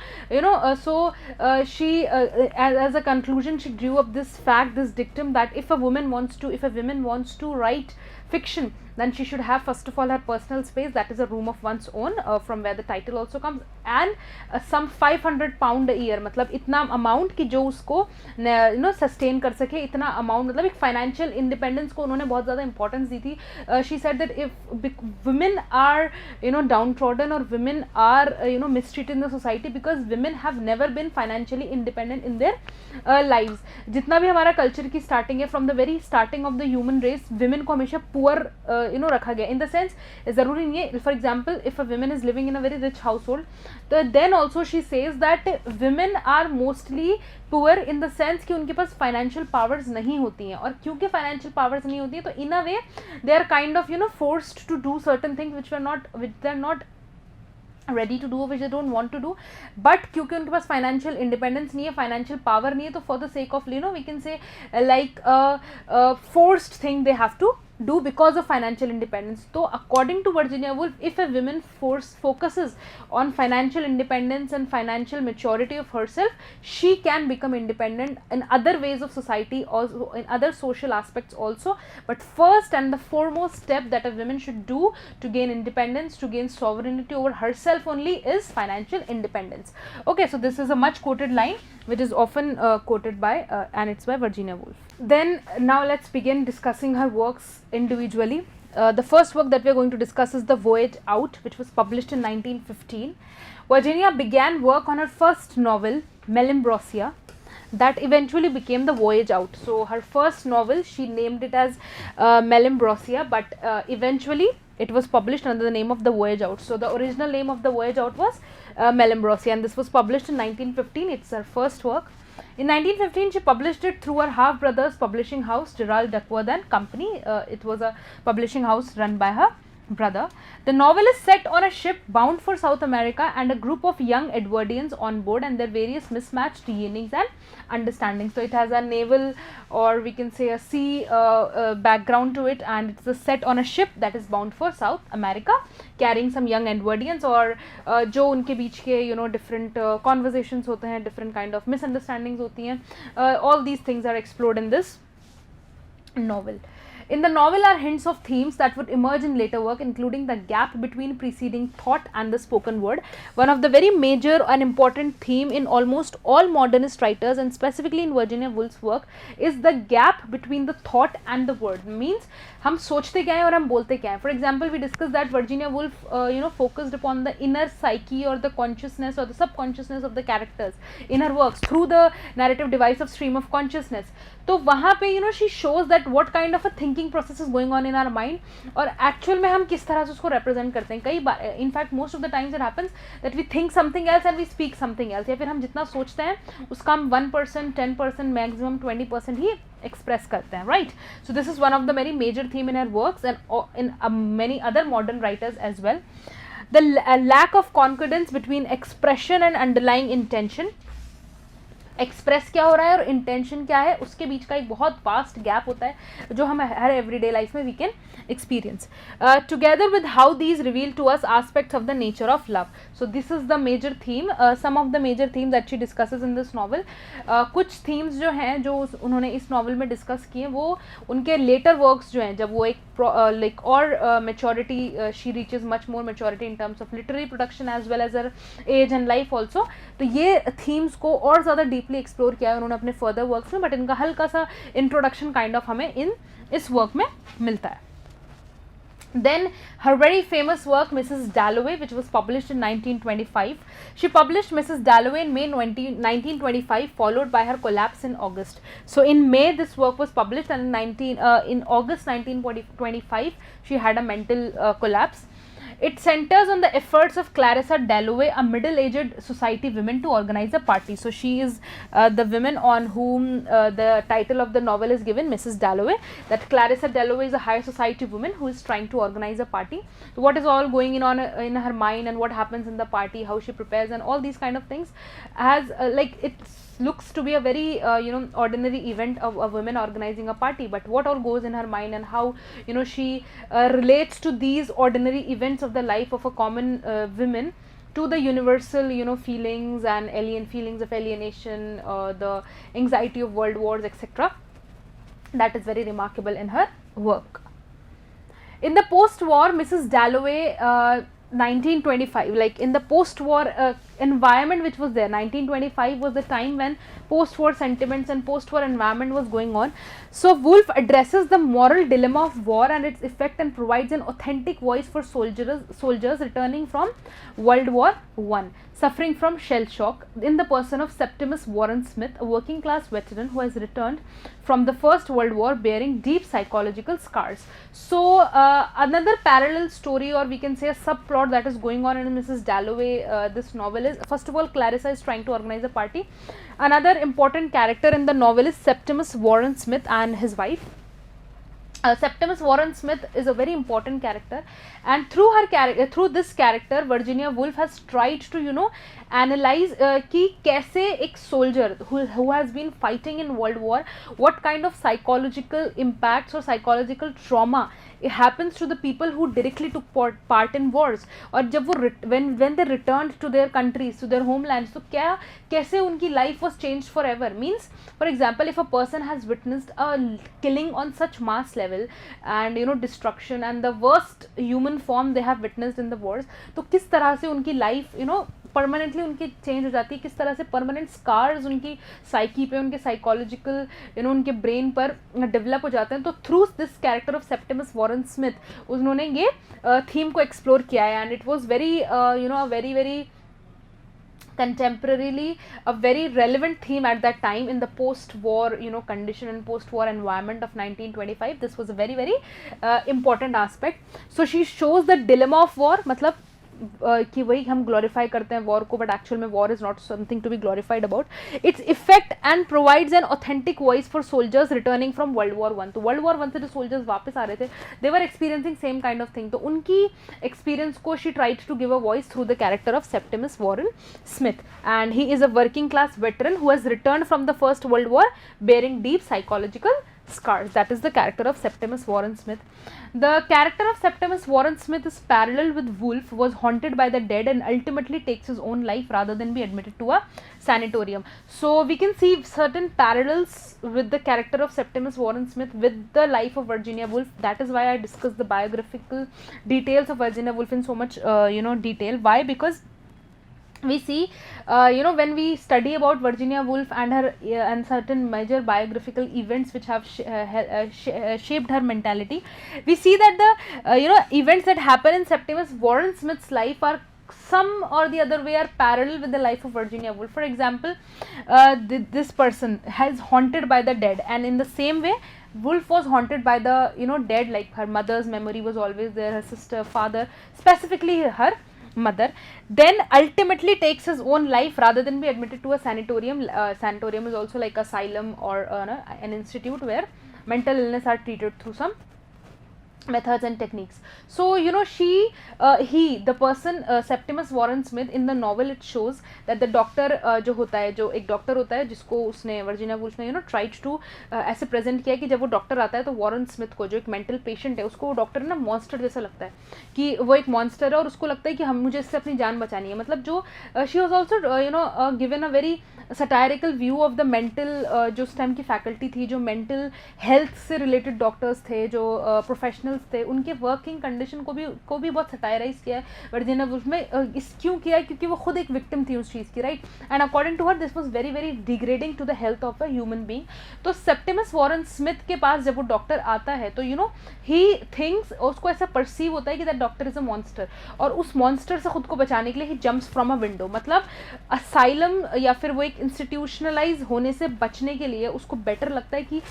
she as a conclusion she drew up this fact, this dictum, that if a woman wants to write fiction, then she should have first of all her personal space, that is a room of one's own, from where the title also comes, and some 500 pound a year, मतलब इतना amount कि जो उसको sustain कर सके, इतना amount, मतलब एक फाइनेंशियल इंडिपेंडेंस को उन्होंने बहुत ज़्यादा इंपॉर्टेंस दी थी. She said that if women are downtrodden, or women are mistreated in the society because women have never been financially independent in their lives. जितना भी हमारा कल्चर की स्टार्टिंग है, from the very starting of the human race, women को हमेशा poor रखा गया, in the sense ज़रूरी नहीं है. For example, if a woman is living in a very rich household, तो then also she says that women are mostly poor in the sense कि उनके पास फाइनेंशियल पावर्स नहीं होती हैं, और क्योंकि फाइनेंशियल पावर्स नहीं होती है, तो in a way they are kind of forced to do certain things which they are not ready to do, which they don't want to do, but क्योंकि उनके पास फाइनेंशियल इंडिपेंडेंस नहीं है, फाइनेंशियल पावर नहीं है, तो for the sake of we can say like forced thing they have to do because of financial independence. So according to Virginia Woolf, if a woman focuses on financial independence and financial maturity of herself, she can become independent in other ways of society, also in other social aspects also. But first and the foremost step that a woman should do to gain independence, to gain sovereignty over herself only, is financial independence. Okay, so this is a much quoted line which is often quoted by and it's by Virginia Woolf. Then now let's begin discussing her works individually. The first work that we are going to discuss is The Voyage Out, which was published in 1915. Virginia began work on her first novel, Melimbrosia, that eventually became The Voyage Out. So her first novel, she named it as Melimbrosia, but eventually it was published under the name of The Voyage Out. So the original name of The Voyage Out was Melimbrosia, and this was published in 1915. It's her first work. In 1915, she published it through her half brother's publishing house, Gerald Duckworth and Company. It was a publishing house run by her brother. The novel is set on a ship bound for South America and a group of young Edwardians on board and their various mismatched yearnings and understandings. So it has a naval, or we can say a sea background to it, and it's set on a ship that is bound for South America, carrying some young Edwardians, और जो उनके बीच के different conversations होते हैं, different kind of misunderstandings होती हैं, all these things are explored in this novel. In the novel are hints of themes that would emerge in later work, including the gap between preceding thought and the spoken word. One of the very major and important theme in almost all modernist writers, and specifically in Virginia Woolf's work, is the gap between the thought and the word. Means हम सोचते क्या हैं और हम बोलते क्या हैं. For example, we discussed that Virginia Woolf focused upon the inner psyche or the consciousness or the subconsciousness of the characters in her works through the narrative device of stream of consciousness. तो वहाँ पे she shows that what kind of a thinking process is going on in our mind, और actual में हम किस तरह से उसको represent करते हैं. कई बार, in fact most of the times it happens that we think something else and we speak something else, या फिर हम जितना सोचते हैं उसका हम 1%, 10%, maximum 20% ही express करते हैं, right? So this is one of the very major theme in her works and in many other modern writers as well. The lack of concordance between expression and underlying intention. Express क्या हो रहा है और intention क्या है, उसके बीच का एक बहुत वास्ट गैप होता है जो हम हर एवरीडे लाइफ में we can experience, together with how these reveal to us aspects of the nature of love. So this is the major theme, some of the major themes that she discusses in this novel. कुछ themes जो हैं जो उन्होंने इस novel में discuss किए वो उनके later works जो हैं, जब वो एक like और maturity, she reaches much more maturity in terms of literary production as well as her age and life also. तो ये themes को और ज़्यादा deeply explore किया है उन्होंने अपने further works में, but इनका हल्का सा introduction kind of हमें इस work में मिलता है. Then her very famous work Mrs. Dalloway, which was published in 1925. She published Mrs. Dalloway in May 1925, followed by her collapse in August. So in May this work was published, and in August 1925 she had a mental collapse. It centers on the efforts of Clarissa Dalloway, a middle-aged society woman, to organize a party. So she is the woman on whom the title of the novel is given, Mrs. Dalloway. That Clarissa Dalloway is a high society woman who is trying to organize a party. So what is all going on in her mind, and what happens in the party, how she prepares, and all these kind of things, as like it looks to be a very ordinary event of a woman organizing a party, but what all goes in her mind, and how she relates to these ordinary events of the life of a common woman to the universal feelings and alien feelings of alienation, the anxiety of world wars, etc. That is very remarkable in her work. In the post-war Mrs. Dalloway, 1925, like in the post-war environment which was there, 1925 was the time when post-war sentiments and post-war environment was going on. So Woolf addresses the moral dilemma of war and its effect, and provides an authentic voice for soldiers returning from World War I, suffering from shell shock, in the person of Septimus Warren Smith, a working class veteran who has returned from the First World War bearing deep psychological scars. So another parallel story, or we can say a subplot, that is going on in Mrs. Dalloway, this novel is, first of all, Clarissa is trying to organize a party. Another important character in the novel is Septimus Warren Smith and his wife. Septimus Warren Smith is a very important character, and through this character Virginia Woolf has tried to analyze कि कैसे एक soldier who has been fighting in World War, what kind of psychological impacts or psychological trauma it happens to the people who directly took part in wars, और जब वो when they returned to their countries, to their homelands, तो क्या कैसे उनकी life was changed forever. Means, for example, if a person has witnessed a killing on such mass level and destruction and the worst human form they have witnessed in the wars, तो किस तरह से उनकी life permanently उनकी change हो जाती है, किस तरह से परमानेंट स्कार्स उनकी साइकी पे, उनके साइकोलॉजिकल उनके ब्रेन पर डेवलप हो जाते हैं. तो through this character of Septimus Warren Smith उन्होंने ये थीम को एक्सप्लोर किया है, and it was very very very contemporarily a very relevant theme at that time in the post-war condition and post-war environment of 1925. This was a very very important aspect. So she shows the dilemma of war, मतलब कि वही हम glorify करते हैं war को, but actual में war is not something to be glorified about. Its effect, and provides an authentic voice for soldiers returning from World War I. तो World War I से जो soldiers वापस आ रहे थे, they were experiencing same kind of thing. तो उनकी experience को she tried to give a voice through the character of Septimus Warren Smith, and he is a working class veteran who has returned from the First World War bearing deep psychological scars. That is the character of Septimus Warren Smith. The character of Septimus Warren Smith is parallel with Woolf, was haunted by the dead and ultimately takes his own life rather than be admitted to a sanatorium. So we can see certain parallels with the character of Septimus Warren Smith with the life of Virginia Woolf. That is why I discussed the biographical details of Virginia Woolf in so much detail. Why? Because we see when we study about Virginia Woolf and her and certain major biographical events which have shaped her mentality, we see that the events that happen in Septimus Warren Smith's life are some or the other way are parallel with the life of Virginia Woolf. For example, this person is haunted by the dead, and in the same way Woolf was haunted by the dead, like her mother's memory was always there, her sister, father, specifically her mother, then ultimately takes his own life rather than be admitted to a sanatorium. Sanatorium is also like asylum or an institute where mental illness are treated through some methods and techniques. So the person Septimus Warren Smith, in the novel it shows that the doctor जो होता है, जो एक doctor होता है जिसको उसने Virginia Woolf ने ट्राइड टू ऐसे प्रेजेंट किया कि जब वो डॉक्टर आता है तो वॉरेन स्मिथ को, जो एक मेंटल पेशेंट है, उसको वो डॉक्टर ना मॉन्स्टर जैसा लगता है कि वो एक मॉन्स्टर है और उसको लगता है कि मुझे इससे अपनी जान बचानी है. मतलब जो she was also given a very satirical view of the mental जो उस टाइम की फैकल्टी थी, जो मेंटल हेल्थ से रिलेटेड डॉक्टर्स थे, जो प्रोफेशनल प्रोफेशनल्स थे उनके वर्किंग कंडीशन को भी बहुत सटायराइज किया है वर्जीनिया वुल्फ में. इस क्यों किया है? क्योंकि वो खुद एक विक्टिम थी उस चीज़ की, right. And according to her this was very very degrading to the health of a human being. तो सेप्टिमस वॉरेन स्मिथ के पास जब वो डॉक्टर आता है तो ही थिंक्स, उसको ऐसा परसीव होता है कि that doctor is a monster, और उस मॉन्स्टर से खुद को बचाने के लिए ही जंप्स फ्रॉम अ विंडो. मतलब असाइलम या फिर वो एक इंस्टीट्यूशनलाइज होने से बचने के लिए उसको बेटर लगता है कि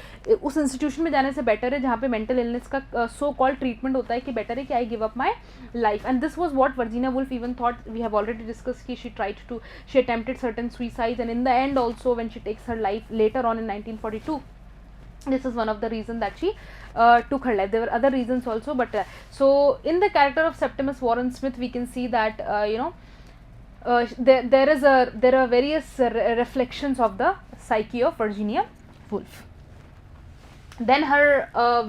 उस इंस्टीट्यूशन में जाने से बेटर है जहाँ पे मेंटल इलनेस का सो कॉल्ड ट्रीटमेंट होता है कि बेटर है कि I give up my life. And this was what Virginia Woolf even thought. We have already discuss कि she attempted certain suicides, and in the end also when she takes her life later on in 1942, this is one of the reasons that she took her life. There were other reasons also, but so in the character of Septimus Warren Smith we can see that there are various reflections of the psyche of Virginia Woolf. Then her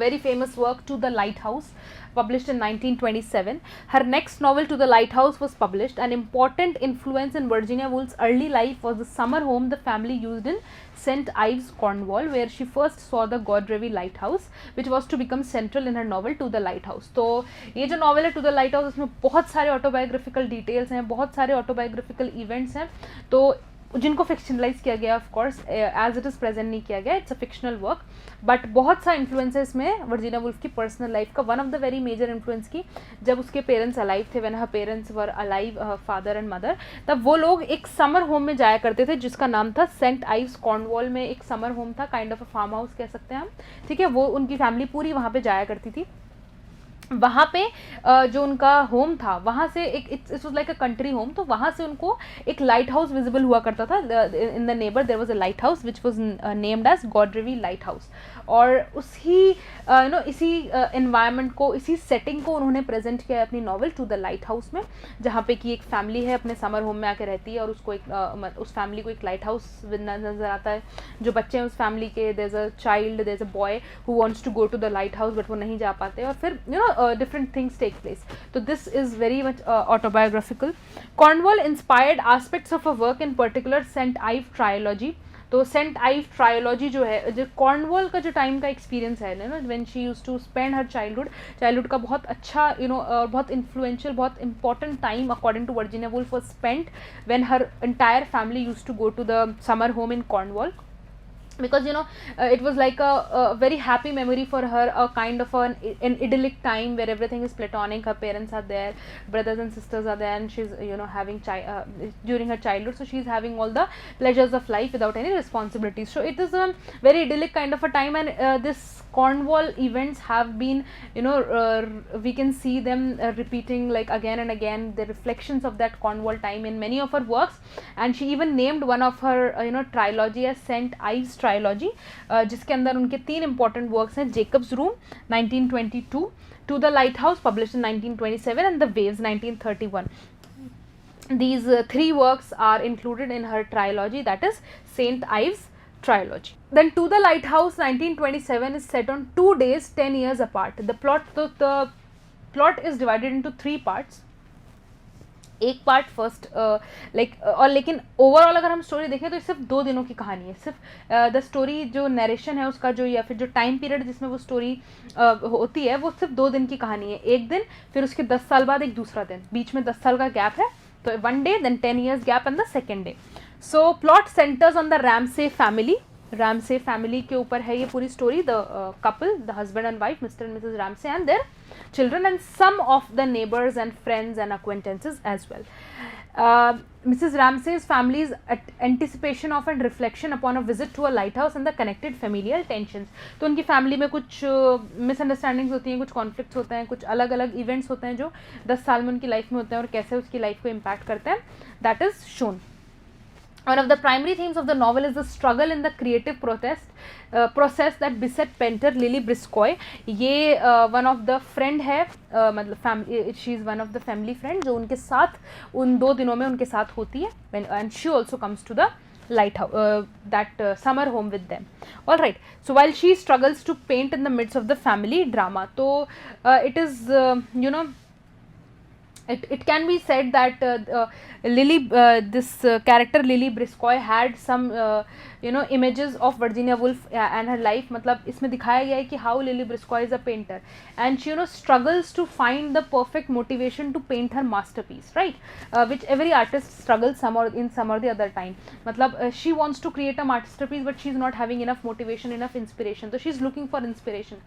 very famous work To the Lighthouse, published in 1927. Her next novel To the Lighthouse was published. An important influence in Virginia Woolf's early life was the summer home the family used in St. Ives, Cornwall, where she first saw the Godrevy Lighthouse, which was to become central in her novel To the Lighthouse. तो ये जो novel है To the Lighthouse, इसमें बहुत सारे autobiographical details हैं, बहुत सारे ऑटोबायोग्राफिकल इवेंट्स हैं, तो जिनको फिक्शनलाइज किया गया, of course as it is present नहीं किया गया, it's a fictional work, but बहुत सा इन्फ्लुएंस है इसमें वर्जीनिया वुल्फ की पर्सनल लाइफ का. One of the very major influence की, जब उसके पेरेंट्स अलाइव थे, when her parents were alive, father and mother, तब वो लोग एक समर होम में जाया करते थे जिसका नाम था सेंट आइव्स. कॉर्नवॉल में एक समर होम था, kind of a farmhouse कह सकते हैं हम, ठीक है. वो उनकी फैमिली पूरी वहाँ पे जाया करती थी. वहाँ पे जो उनका होम था वहाँ से एक it's was like a country home, तो वहाँ से उनको एक लाइट हाउस विजिबल हुआ करता था. In the neighbour there was a light house which was named as Godrevy light house. और इसी एनवायरनमेंट को, इसी सेटिंग को उन्होंने प्रेजेंट किया है अपनी novel to the lighthouse में, जहाँ पे कि एक फैमिली है अपने समर होम में आके रहती है और उसको उस फैमिली को एक लाइट हाउस नजर आता है. जो बच्चे हैं उस फैमिली के, there is a child, there is a boy who wants to go to the lighthouse but वो नहीं जा पाते, और फिर different things take place. So this is very much autobiographical. Cornwall inspired aspects of a work, in particular St. Ives trilogy. तो Saint आइव trilogy जो है, जो कॉर्नवॉल का जो टाइम का एक्सपीरियंस है ना, when she used to spend her childhood का बहुत अच्छा और बहुत इन्फ्लुएंशियल, बहुत important time according to Virginia Woolf was spent when her entire family used to go to the summer home in Cornwall. Because it was like a very happy memory for her, a kind of an idyllic time where everything is platonic. Her parents are there, brothers and sisters are there, and she's having during her childhood, so she's having all the pleasures of life without any responsibilities. So it is a very idyllic kind of a time, and this Cornwall events have been we can see them repeating like again and again, the reflections of that Cornwall time in many of her works. And she even named one of her trilogy as St. Ives trilogy, जिसके अंदर उनके 3 important works हैं: Jacob's Room 1922, To the Lighthouse published in 1927, and The Waves 1931. These 3 works are included in her trilogy, that is St. Ives trilogy. Then To the Lighthouse 1927 is set on 2 days 10 years apart. The plot is divided into 3 parts. एक part first और लेकिन overall अगर हम story देखें तो सिर्फ 2 दिनों की कहानी है. सिर्फ द स्टोरी जो नरेशन है उसका जो, या फिर जो टाइम पीरियड जिसमें वो स्टोरी होती है, वो सिर्फ 2 दिन की कहानी है. एक दिन, फिर उसके 10 साल बाद एक दूसरा दिन, बीच में 10 साल का गैप है, तो 1 day, then 10 years gap and the second day. So plot centers on the Ramsay family. Ramsay family के ऊपर है ये पूरी story. The couple, the husband and wife, Mr. and Mrs. Ramsay, and their children, and some of the neighbors and friends and acquaintances as well. Mrs. Ramsay's family's anticipation of and reflection upon a visit to a lighthouse and the connected familial tensions. तो उनकी family में कुछ misunderstandings होती हैं, कुछ conflicts होते हैं, कुछ अलग अलग इवेंट्स होते हैं जो 10 साल में उनकी लाइफ में होते हैं और कैसे उसकी लाइफ को इम्पैक्ट करते हैं, that is shown. One of the primary themes of the novel is the struggle in the creative process that beset painter Lily Briscoe. ये one of the friend है, मतलब family, she is one of the family friend जो उनके साथ उन 2 दिनों में उनके साथ होती है, and she also comes to the lighthouse, that summer home with them. All right. So while she struggles to paint in the midst of the family drama, तो it is it can be said that this character Lily Briscoe had some images of Virginia Woolf and her life. मतलब इसमें दिखाया गया है कि how Lily Briscoe is a painter and she struggles to find the perfect motivation to paint her masterpiece, right? Which every artist struggles some or the other time. मतलब she wants to create a masterpiece but she's not having enough motivation, enough inspiration, so she's looking for inspiration.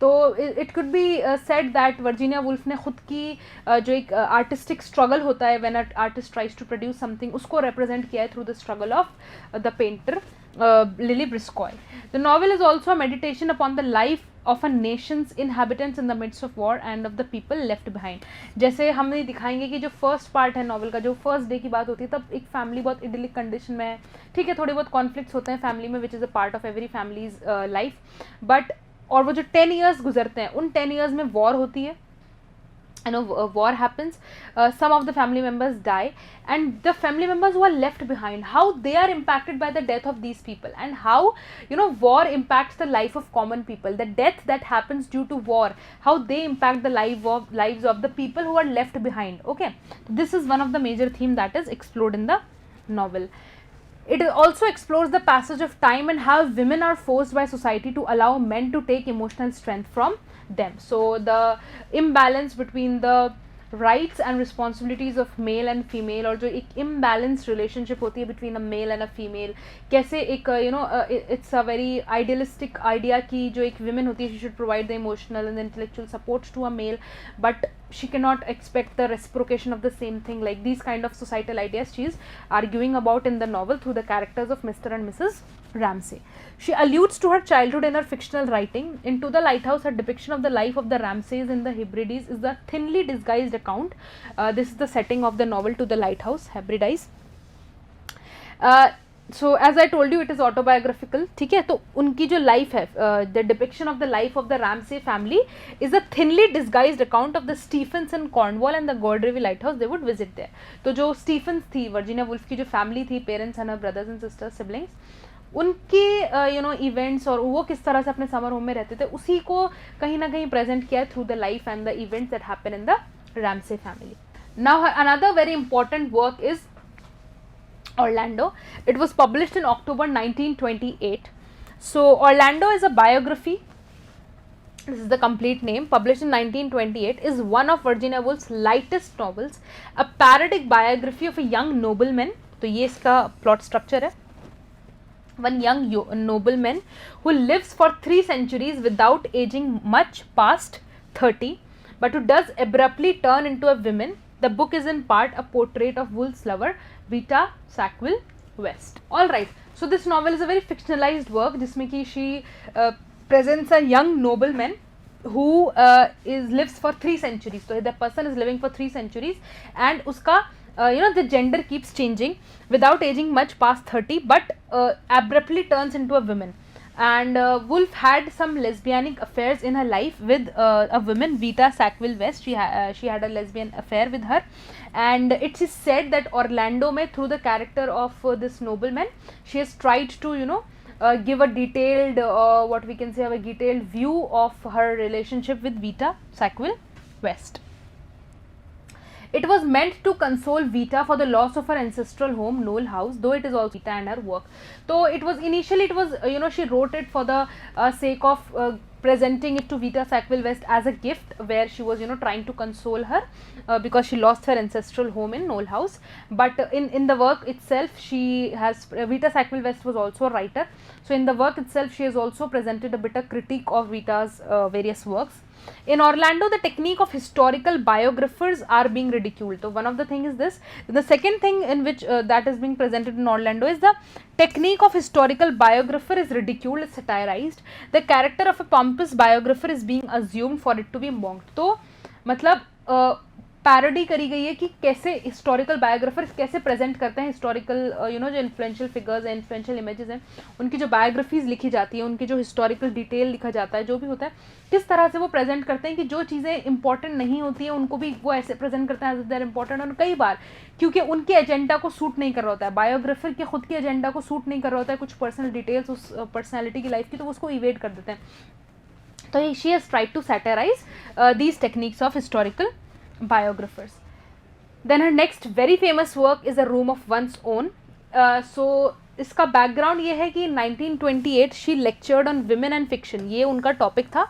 तो it could be said that Virginia Woolf ने खुद की जो एक artistic struggle होता है when artist tries to produce something, उसको represent किया है through the struggle of the painter Lily Briscoe. The novel is also a meditation upon the life of a nation's inhabitants in the midst of war and of the people left behind. जैसे हम ये दिखाएंगे कि जो first part है novel का, जो first day की बात होती है, तब एक फैमिली बहुत इडिलिक कंडीशन में है, ठीक है, थोड़े बहुत कॉन्फ्लिक्ट्स होते हैं फैमिली में which is a part of every families life, but और वो जो 10 years गुजरते हैं, उन 10 years में वॉर होती है, war happens, some of the family members die, and the family members who are left behind, how they are impacted by the death of these people, and how war impacts the life of common people, the death that happens due to war, how they impact the lives of the people who are left behind. Okay, this is one of the major theme that is explored in the novel. It also explores the passage of time and how women are forced by society to allow men to take emotional strength from them. So the imbalance between the rights and responsibilities of male and female, और जो एक imbalanced relationship होती है between a male and a female, कैसे एक it's a very idealistic idea कि जो एक women होती है she should provide the emotional and the intellectual support to a male, but she cannot expect the reciprocation of the same thing. Like these kind of societal ideas she is arguing about in the novel through the characters of Mr. and Mrs. Ramsay. She alludes to her childhood in her fictional writing. In To the Lighthouse, her depiction of the life of the Ramsays in the Hebrides is the thinly disguised account. This is the setting of the novel To the Lighthouse, Hebrides. So as I told you, it is autobiographical, ठीक है. तो उनकी जो life है, the depiction of the life of the Ramsay family is a thinly disguised account of the Stephens in Cornwall and the Godrevy Lighthouse they would visit there. तो जो Stephens थी, Virginia Woolf की जो family थी, parents and brothers and sisters, siblings, उनके events और वो किस तरह से अपने समर होम में रहते थे, उसी को कहीं ना कहीं प्रेजेंट किया है through the life and the events that happen in the Ramsay family. Now another very important work is Orlando. It was published in October 1928. So Orlando is a biography. This is the complete name. Published in 1928, is one of Virginia Woolf's lightest novels, a parodic biography of a young nobleman. तो ये इसका plot structure है. One young nobleman who lives for 3 centuries without aging much past 30, but who does abruptly turn into a woman. The book is in part a portrait of Woolf's lover, Vita Sackville West. Alright, so this novel is a very fictionalized work जिसमें कि she presents a young nobleman who lives for 3 centuries. So the person is living for 3 centuries and उसका the gender keeps changing without aging much past 30, but abruptly turns into a woman. And Woolf had some lesbianic affairs in her life with a woman, Vita Sackville West. She had a lesbian affair with her, and it is said that Orlando में through the character of this nobleman, she has tried to give a detailed what we can say, a detailed view of her relationship with Vita Sackville West. It was meant to console Vita for the loss of her ancestral home, Knowle House, though it is also Vita and her work. So it was initially, she wrote it for the sake of presenting it to Vita Sackville West as a gift, where she was trying to console her because she lost her ancestral home in Knowle House. But in the work itself, Vita Sackville West was also a writer. So in the work itself, she has also presented a bit of critique of Vita's various works. In Orlando, the technique of historical biographers are being ridiculed. So one of the thing is this. The second thing in which that is being presented in Orlando is the technique of historical biographer is ridiculed, is satirized. The character of a pompous biographer is being assumed for it to be mocked. तो मतलब parody करी गई है कि कैसे historical बायोग्राफर्स कैसे present करते हैं हिस्टोरिकल जो इन्फ्लुएंशियल फिगर्स हैं, इन्फ्लुएंशियल इमेजेस हैं, उनकी जो बायोग्राफीज लिखी जाती है, उनकी जो हिस्टोरिकल डिटेल लिखा जाता है, जो भी होता है, किस तरह से वो प्रेजेंट करते हैं कि जो चीज़ें इंपॉर्टेंट नहीं होती हैं उनको भी वो ऐसे प्रेजेंट करते हैं एज देयर इंपॉर्टेंट. और कई बार क्योंकि उनके एजेंडा को सूट नहीं कर रहा होता है, बायोग्राफर के खुद के एजेंडा को सूट नहीं कर रहा होता है कुछ पर्सनल डिटेल्स उस पर्सनैलिटी की लाइफ की, तो उसको इवेट कर देते हैं. तो she has tried to satirize these techniques of historical biographers. Then her next very famous work is A Room of One's Own. So इसका बैकग्राउंड ये है कि 1928 she lectured on women and fiction, ये उनका टॉपिक था,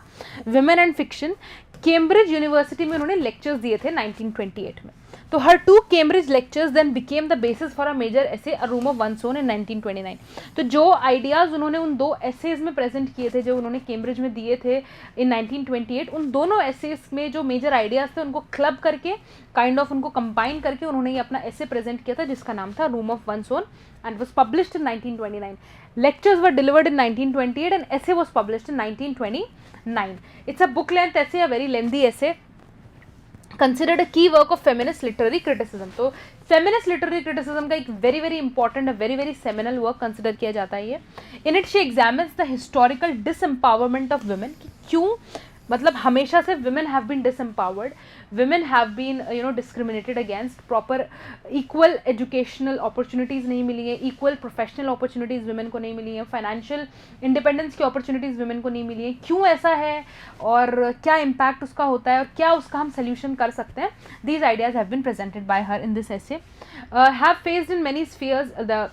women and fiction. Cambridge University में उन्होंने lectures दिए थे 1928 में। तो her 2 Cambridge lectures then became the basis for a major essay a room of one's own in 1929। तो जो आइडियाज़ उन्होंने उन 2 एसेज में प्रेजेंट किए थे, जो उन्होंने कैम्ब्रिज में दिए थे इन 1928, उन दोनों एसेज में जो मेजर आइडियाज़ थे उनको क्लब करके काइंड ऑफ उनको कंबाइन करके उन्होंने ये अपना ऐसे प्रेजेंट किया था जिसका नाम था room of one's own and was published in 1929. Lectures were delivered in 1928 and essay was published in 1929. It's a book length essay, a very lengthy essay, considered a key work of feminist literary criticism. तो feminist literary criticism का एक very very important, a very very seminal work consider किया जाता है ये. In it she examines the historical disempowerment of women, कि क्यों मतलब हमेशा से women have been disempowered, women have been discriminated against, proper equal educational opportunities नहीं मिली है, equal professional opportunities women को नहीं मिली है, financial independence की opportunities women को नहीं मिली है, क्यों ऐसा है और क्या impact उसका होता है और क्या उसका हम solution कर सकते हैं. These ideas have been presented by her in this essay. Have faced in many spheres the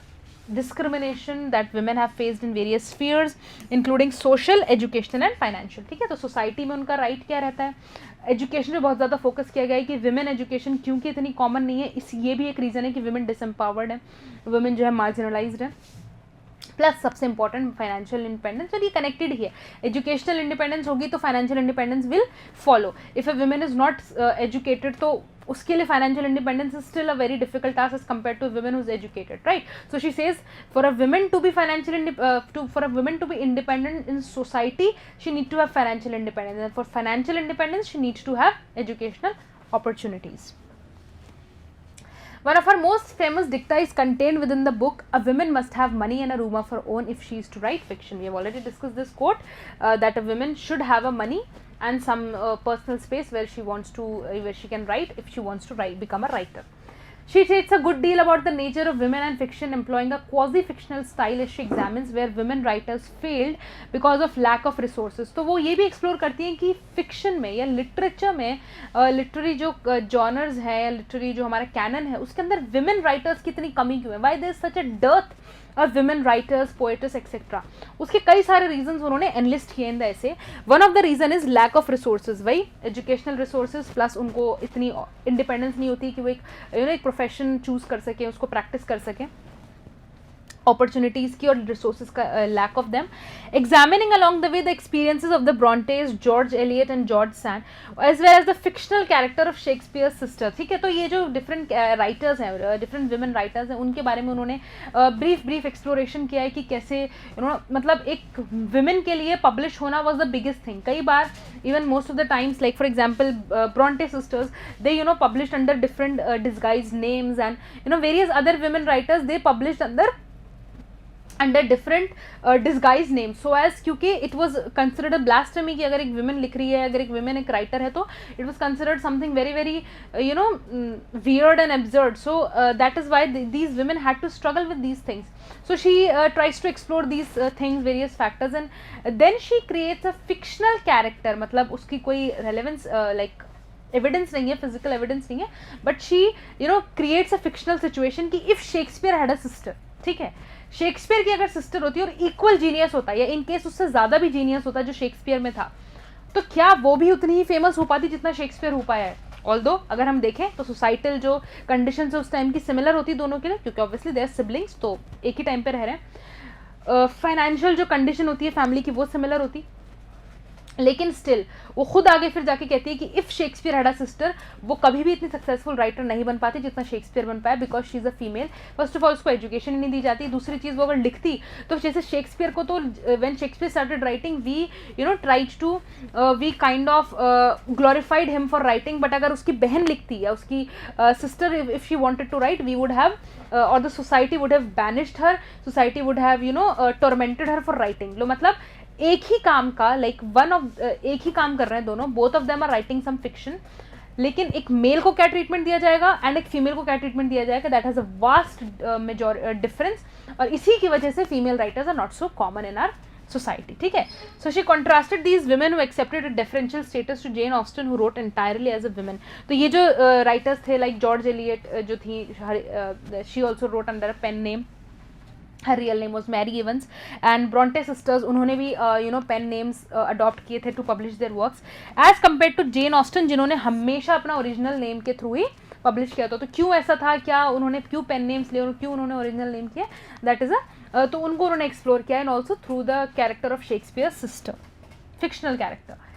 discrimination that women have faced in various spheres including social, educational and financial. ठीक है, तो सोसाइटी में उनका right क्या रहता है. Education पे बहुत ज़्यादा फोकस किया गया है कि विमेन एजुकेशन क्योंकि इतनी कॉमन नहीं है, इस ये भी एक रीज़न है कि विमेन डिसएम्पावर्ड है, विमेन जो है मार्जिनलाइज्ड है. प्लस सबसे इंपॉर्टेंट फाइनेंशियल इंडिपेंडेंस, और ये कनेक्टेड ही है. एजुकेशनल इंडिपेंडेंस होगी तो financial independence will follow. If a women is not educated तो उसके लिए financial independence is still a very difficult task as compare to woman who is educated, right. So she says for a woman to be for a woman to be independent in society she need to have financial independence, and for financial independence she needs to have educational opportunities. One of her most famous dicta is contained within the book, "A woman must have money and a room of her own if she is to write fiction." We have already discussed this quote, that a woman should have a money and some personal space where she wants to, where she can write if she wants to write, become a writer. She states a good deal about the nature of women and fiction, employing a quasi-fictional style as she examines where women writers failed because of lack of resources. तो वो ये भी explore करती हैं कि fiction में या literature में, लिटरेरी जो जॉनर्स है या लिटरेरी जो हमारा कैनन है उसके अंदर विमेन राइटर्स की इतनी कमी क्यों है, why there is such a dearth of women writers, poetess, etc. उसके कई सारे reasons उन्होंने enlist किए in the essay. One of the reason is lack of resources, वही educational resources plus उनको इतनी independence नहीं होती कि वो एक profession choose कर सकें, उसको practice कर सकें, opportunities की और resources का lack of them. Examining along the way the experiences of the Brontes, George Eliot and George Sand, as well as the fictional character of Shakespeare's sister. ठीक है, तो ये जो different writers हैं, different women writers हैं, उनके बारे में उन्होंने brief exploration किया है कि कैसे मतलब एक women के लिए publish होना was the biggest thing. कई बार even most of the times, like for example Bronte sisters, they published under different disguised names, and various other women writers they published under different disguised names, so as क्योंकि it was considered a blasphemy कि अगर एक women लिख रही है, अगर एक women एक writer है तो it was considered something very very weird and absurd. So that is why these women had to struggle with these things. So she tries to explore these things, various factors, and then she creates a fictional character. मतलब उसकी कोई relevance like evidence नहीं है, physical evidence नहीं है, but she creates a fictional situation कि if Shakespeare had a sister, ठीक है, शेक्सपियर की अगर सिस्टर होती है और इक्वल जीनियस होता है या इन केस उससे ज़्यादा भी जीनियस होता है जो शेक्सपियर में था, तो क्या वो भी उतनी ही फेमस हो पाती जितना शेक्सपियर हो पाया है. ऑल्दो अगर हम देखें तो सोसाइटल जो कंडीशंस है उस टाइम की सिमिलर होती दोनों के लिए, क्योंकि ऑब्वियसली दे आर सिबलिंग्स, तो एक ही टाइम पे रह रहे हैं. फाइनेंशियल जो कंडीशन होती है फैमिली की वो सिमिलर होती, लेकिन स्टिल वो खुद आगे फिर जाके कहती है कि if Shakespeare had a sister, वो कभी भी इतनी सक्सेसफुल राइटर नहीं बन पाती जितना शेक्सपियर बन पाया, because she is a female. First of all उसको एजुकेशन ही नहीं दी जाती. दूसरी चीज़ वो अगर लिखती तो जैसे शेक्सपियर को तो when Shakespeare started writing we tried to we kind of glorified him for writing, but अगर उसकी बहन लिखती या उसकी sister if she wanted to write, we would have और the society would have banished her, society would have tormented her for writing. लो मतलब एक ही काम का एक ही काम कर रहे हैं दोनों, both of them are writing some fiction, लेकिन एक मेल को क्या ट्रीटमेंट दिया जाएगा एंड एक फीमेल को क्या ट्रीटमेंट दिया जाएगा, that has a vast difference. और इसी की वजह से female writers are not so common in our society. ठीक है. So she contrasted these women who accepted a differential status to Jane Austen who wrote entirely as a woman. तो ये जो writers थे like George Eliot जो थी, she also wrote under a pen name. Her real name was Mary Evans. And Bronte sisters, उन्होंने भी pen names adopt किए थे to publish their works as compared to Jane Austen जिन्होंने हमेशा अपना original name के थ्रू ही publish किया था. तो क्यों ऐसा था, क्या उन्होंने क्यों पेन नेम्स लिए और क्यों उन्होंने ओरिजिनल नेम किया, दैट इज तो उनको उन्होंने एक्सप्लोर किया. And also through the character of Shakespeare sister, fictional character.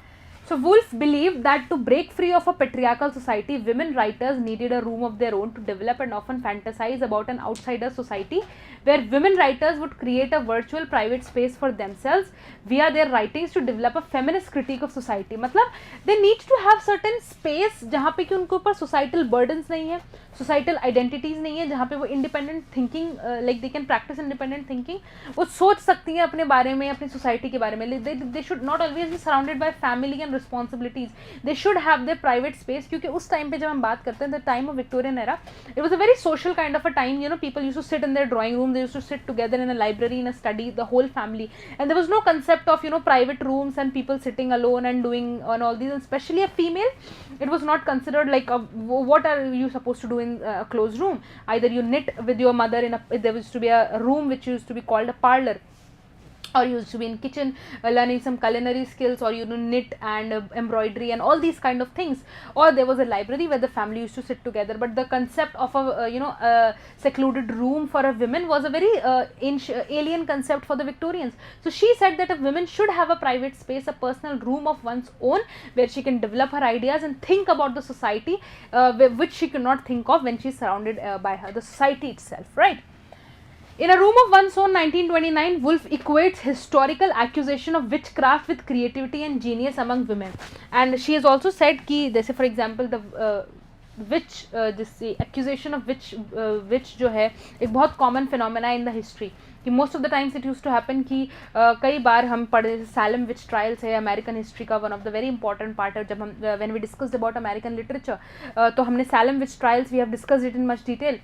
So Woolf believed that to break free of a patriarchal society, women writers needed a room of their own to develop and often fantasize about an outsider society where women writers would create a virtual private space for themselves via their writings to develop a feminist critique of society. मतलब they need to have certain space जहाँ पे कि उनको ऊपर societal burdens नहीं है, societal identities नहीं है, जहाँ पे वो independent thinking like they can practice independent thinking, वो सोच सकती हैं अपने बारे में, अपनी society के बारे में. They should not always be surrounded by family and responsibilities. They should have their private space. क्योंकि उस टाइम पे जब हम बात करते हैं, the time of Victorian era, it was a very social kind of a time. You know, people used to sit in their drawing room, they used to sit together in a library, in a study, the whole family, and there was no concept of private rooms and people sitting alone and doing and all these. And especially a female, it was not considered like what are you supposed to do in a closed room. Either you knit with your mother in there used to be a room which used to be called a parlor, or you used to be in kitchen learning some culinary skills, or knit and embroidery and all these kind of things, or there was a library where the family used to sit together. But the concept of a secluded room for a woman was a very alien concept for the Victorians. So she said that a woman should have a private space, a personal room of one's own, where she can develop her ideas and think about the society which she could not think of when she is surrounded by the society itself, right? In A Room of One's Own, 1929, Woolf equates historical accusation of witchcraft with creativity and genius among women. And she has also said कि जैसे for example the witch, जिससे accusation of witch जो है एक बहुत common phenomena in the history. कि most of the times it used to happen कि कई बार हम पढ़े Salem witch trials है American history का one of the very important part है. जब हम when we discussed about American literature तो हमने Salem witch trials, we have discussed it in much detail.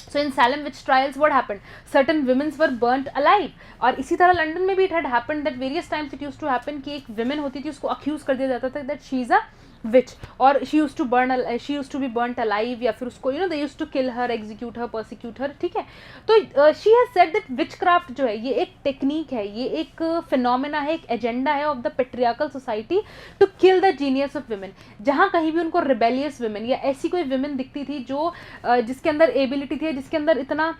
So in Salem witch trials, what happened? Certain women were burnt alive. और इसी तरह London में भी it had happened that various times it used to happen कि एक women होती थी, उसको accuse कर दिया जाता था that she is a witch, or she used to be burnt alive, या फिर उसको they used to kill her, execute her, persecute her. ठीक है. तो she has said that witchcraft जो है ये एक टेक्निक है, ये एक फिनोमेना है, एक एजेंडा है of the patriarchal society to kill the genius of women. जहाँ कहीं भी उनको rebellious women या ऐसी कोई women दिखती थी जो जिसके अंदर एबिलिटी थी, जिसके अंदर इतना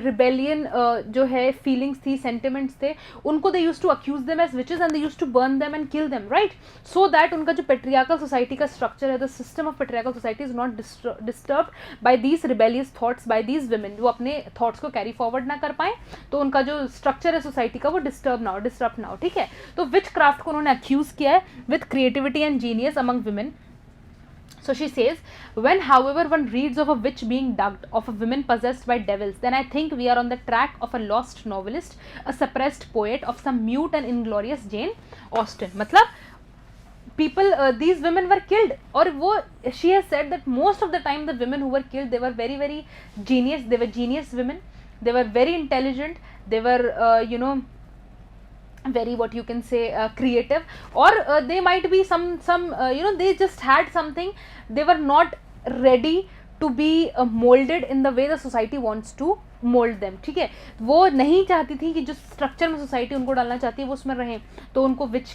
rebellion जो है feelings थी, sentiments थे, उनको they used to accuse them as witches and they used to burn them and kill them, right? So that उनका जो patriarchal society का structure है, the system of patriarchal society is not disturbed by these rebellious thoughts by these women, जो अपने thoughts को carry forward ना कर पाए, तो उनका जो structure है society का वो disrupt ना हो. ठीक है. तो witchcraft को उन्होंने accuse किया है with creativity and genius among women. So she says, when however one reads of a witch being dug, of a woman possessed by devils, then I think we are on the track of a lost novelist, a suppressed poet, of some mute and inglorious Jane Austen. मतलब people, these women were killed, और वो she has said that most of the time the women who were killed, they were very very genius, they were genius women, they were very intelligent, they were very what you can say creative, or they might be some they just had something, they were not ready to be molded in the way the society wants to mould them. ठीक है. वो नहीं चाहती थी कि जो structure में society उनको डालना चाहती है वो उसमें रहें, तो उनको विच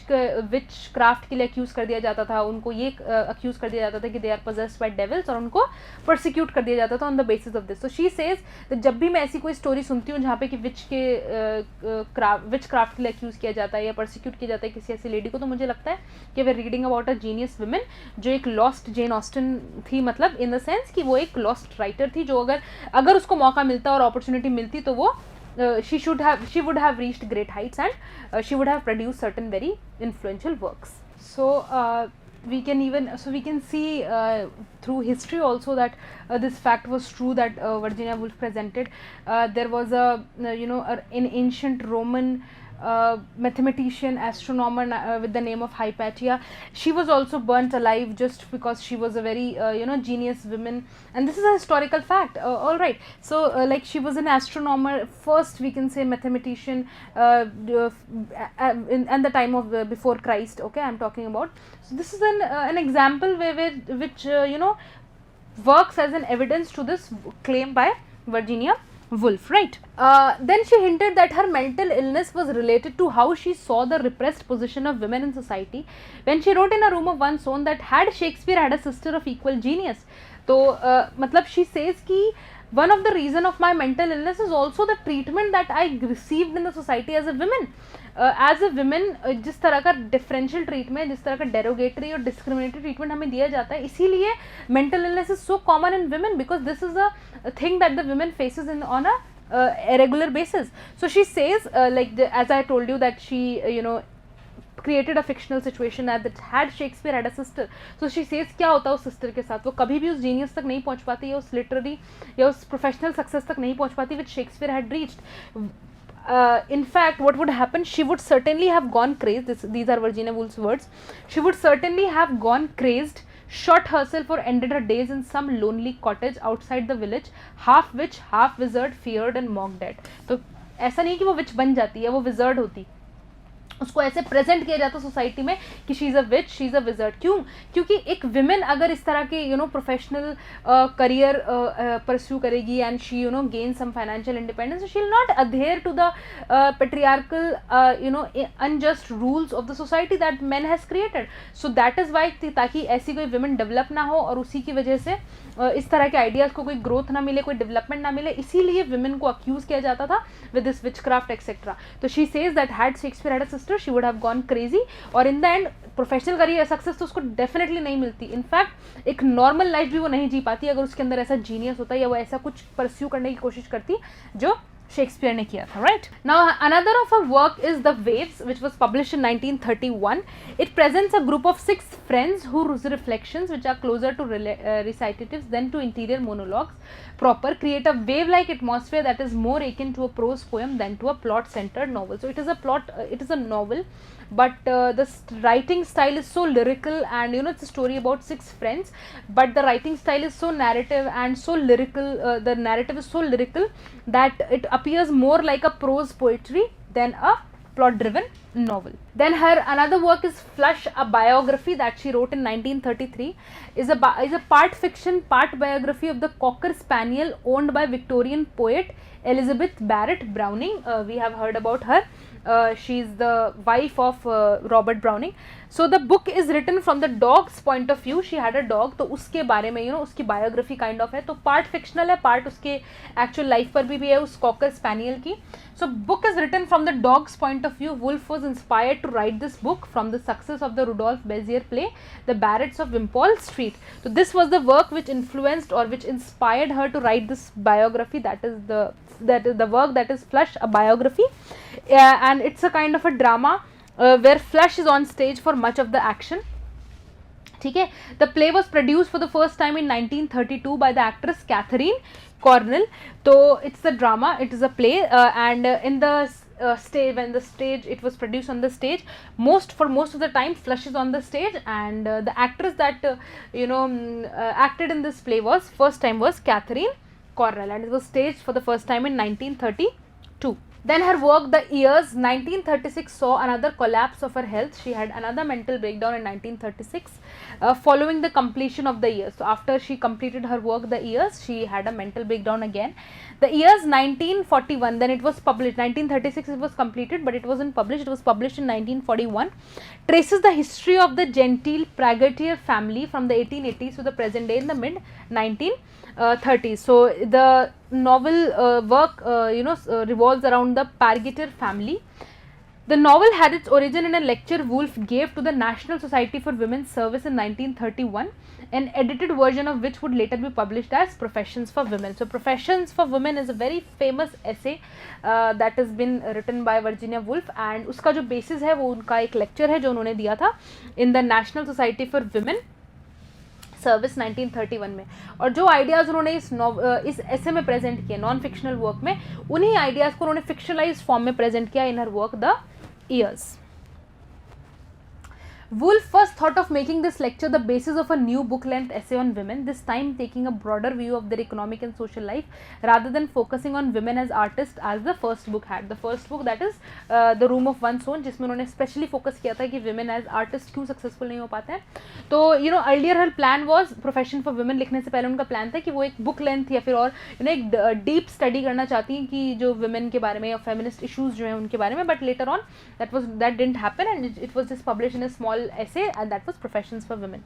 क्राफ्ट के लिए अक्यूज़ कर दिया जाता था, उनको ये अक्यूज़ कर दिया जाता था कि they are possessed by devils, और उनको प्रोसिक्यूट कर दिया जाता था on the basis of this. So she says that जब भी मैं ऐसी कोई स्टोरी सुनती हूँ जहाँ पे कि विच क्राफ्ट के लिए अक्यूज़ किया जाता है या प्रोसिक्यूट किया जाता है किसी ऐसी लेडी को, तो मुझे लगता है कि वे reading about a genius women जो एक लॉस्ट जेन ऑस्टन थी, मतलब इन द सेंस कि वो एक लॉस्ट राइटर थी जो अगर उसको मौका मिलता और opportunity मिलती तो वो she would have reached great heights and she would have produced certain very influential works. So we can see through history also that this fact was true that Virginia Woolf presented. There was an ancient Roman mathematician, astronomer with the name of Hypatia. She was also burnt alive just because she was a very genius woman, and this is a historical fact. All right, so like she was an astronomer, first we can say mathematician in the time of before Christ. Okay, I'm talking about. So this is an example where which works as an evidence to this claim by Virginia Woolf, right? Then she hinted that her mental illness was related to how she saw the repressed position of women in society when she wrote in A Room of One's Own that had Shakespeare had a sister of equal genius. तो मतलब she says कि one of the reason of my mental illness is also the treatment that I received in the society as a woman. As a women जिस तरह का differential treatment, जिस तरह का derogatory और डिस्क्रिमिनेटरी ट्रीटमेंट हमें दिया जाता है, इसीलिए mental illness is so common in women because this is a thing that the women faces in on a regular basis. So she says as I told you that she created a fictional situation that had Shakespeare had a sister. So she says क्या होता है उस sister के साथ, वो कभी भी उस जीनियस तक नहीं पहुंच पाती या उस लिटरेरी या उस प्रोफेशनल सक्सेस तक नहीं पहुंच पाती which Shakespeare had reached. In fact, what would happen, she would certainly have gone crazed, these are Virginia Woolf's words, she would certainly have gone crazed, shot herself or ended her days in some lonely cottage outside the village, half witch, half wizard, feared and mocked at. तो ऐसा नहीं कि वो विच बन जाती है, वो wizard होती, उसको ऐसे प्रेजेंट किया जाता सोसाइटी में कि she is a witch, she is a wizard. क्यों? क्योंकि एक विमेन अगर इस तरह के प्रोफेशनल करियर परस्यू करेगी and she gain some financial independence, she will not adhere to the patriarchal unjust rules of the society that man has created. So that is why, ताकि ऐसी कोई विमेन डेवलप ना हो और उसी की वजह से इस तरह के आइडियाज़ को कोई ग्रोथ ना मिले, कोई डेवलपमेंट ना मिले, इसीलिए विमेन को अक्यूज़ किया जाता था विद दिस विचक्राफ्ट एक्सेट्रा. तो she says that had Shakespeare had a sister she would have gone crazy, और in the end professional career success तो उसको डेफिनेटली नहीं मिलती. इनफैक्ट एक नॉर्मल लाइफ भी वो नहीं जी पाती अगर उसके अंदर ऐसा जीनियस होता या वो ऐसा कुछ परस्यू करने की कोशिश करती जो शेक्सपियर ने किया था, right? Now another of her work is the waves which was published in 1931. It presents a group of 6 friends whose reflections, which are closer to recitatives than to interior monologues proper, create a wave-like atmosphere that is more akin to a prose poem than to a plot-centered novel. So it is a plot, it is a novel, but the writing style is so lyrical, and it's a story about 6 friends, but the writing style is so narrative and so lyrical, the narrative is so lyrical that it appears more like a prose poetry than a plot driven novel. Then her another work is Flush, a biography that she wrote in 1933, is a part fiction, part biography of the Cocker Spaniel owned by Victorian poet Elizabeth Barrett Browning. We have heard about her. She is the wife of Robert Browning. So the book is written from the dog's point of view. She had a dog, तो उसके बारे में उसकी biography kind of है. तो part fictional है, part उसके actual life पर भी है उस Cocker Spaniel की. So book is written from the dog's point of view. Woolf was inspired to write this book from the success of the Rudolph Bezier play, The Barretts of Wimpole Street. So this was the work which influenced or which inspired her to write this biography. That is the work that is Flush, a biography, and it's a kind of a drama where Flush is on stage for much of the action. ठीक है. The play was produced for the first time in 1932 by the actress Catherine Cornell. So it's a drama, it is a play, and in the stage it was produced on the stage, for most of the time Flush is on the stage, and the actress that acted in this play first time was Catherine Cornell, and it was staged for the first time in 1932. Then her work The Years, 1936 saw another collapse of her health. She had another mental breakdown in 1936 following the completion of The Years. So after she completed her work The Years, she had a mental breakdown again. The Years, 1941, then it was published. 1936 it was completed, but it wasn't published. It was published in 1941. Traces the history of the genteel Prageteer family from the 1880s to the present day in the mid 1930s. So the novel work revolves around the Prageteer family. The novel had its origin in a lecture Woolf gave to the National Society for Women's Service in 1931, an edited version of which would later be published as Professions for Women. So Professions for Women is a very famous essay that has been written by Virginia Woolf, and उसका जो basis है वो उनका एक lecture है जो उन्होंने दिया था in the National Society for Women service 1931 में. और जो आइडियाज़ उन्होंने इस ऐसे में प्रेजेंट किए नॉन फिक्शनल वर्क में, उन्हीं आइडियाज़ को उन्होंने फिक्शनलाइज फॉर्म में प्रेजेंट किया in her work the years. Woolf first thought of making this lecture the basis of a new book-length essay on women, this time taking a broader view of their economic and social life rather than focusing on women as artists as the first book had. The first book, that is The Room of One's Own, जिसमें उन्होंने specially focus किया था कि women as artists क्यों successful नहीं हो पाते हैं. तो earlier her plan was profession for women लिखने से पहले उनका प्लान था कि वो एक बुक लेंथ या फिर और एक डीप स्टडी करना चाहती हैं कि जो वुमेन के बारे में या फेमिनिस्ट इशूज़ जो हैं उनके बारे में, but later on that didn't happen and it was just published in a small essay and that was Professions for Women.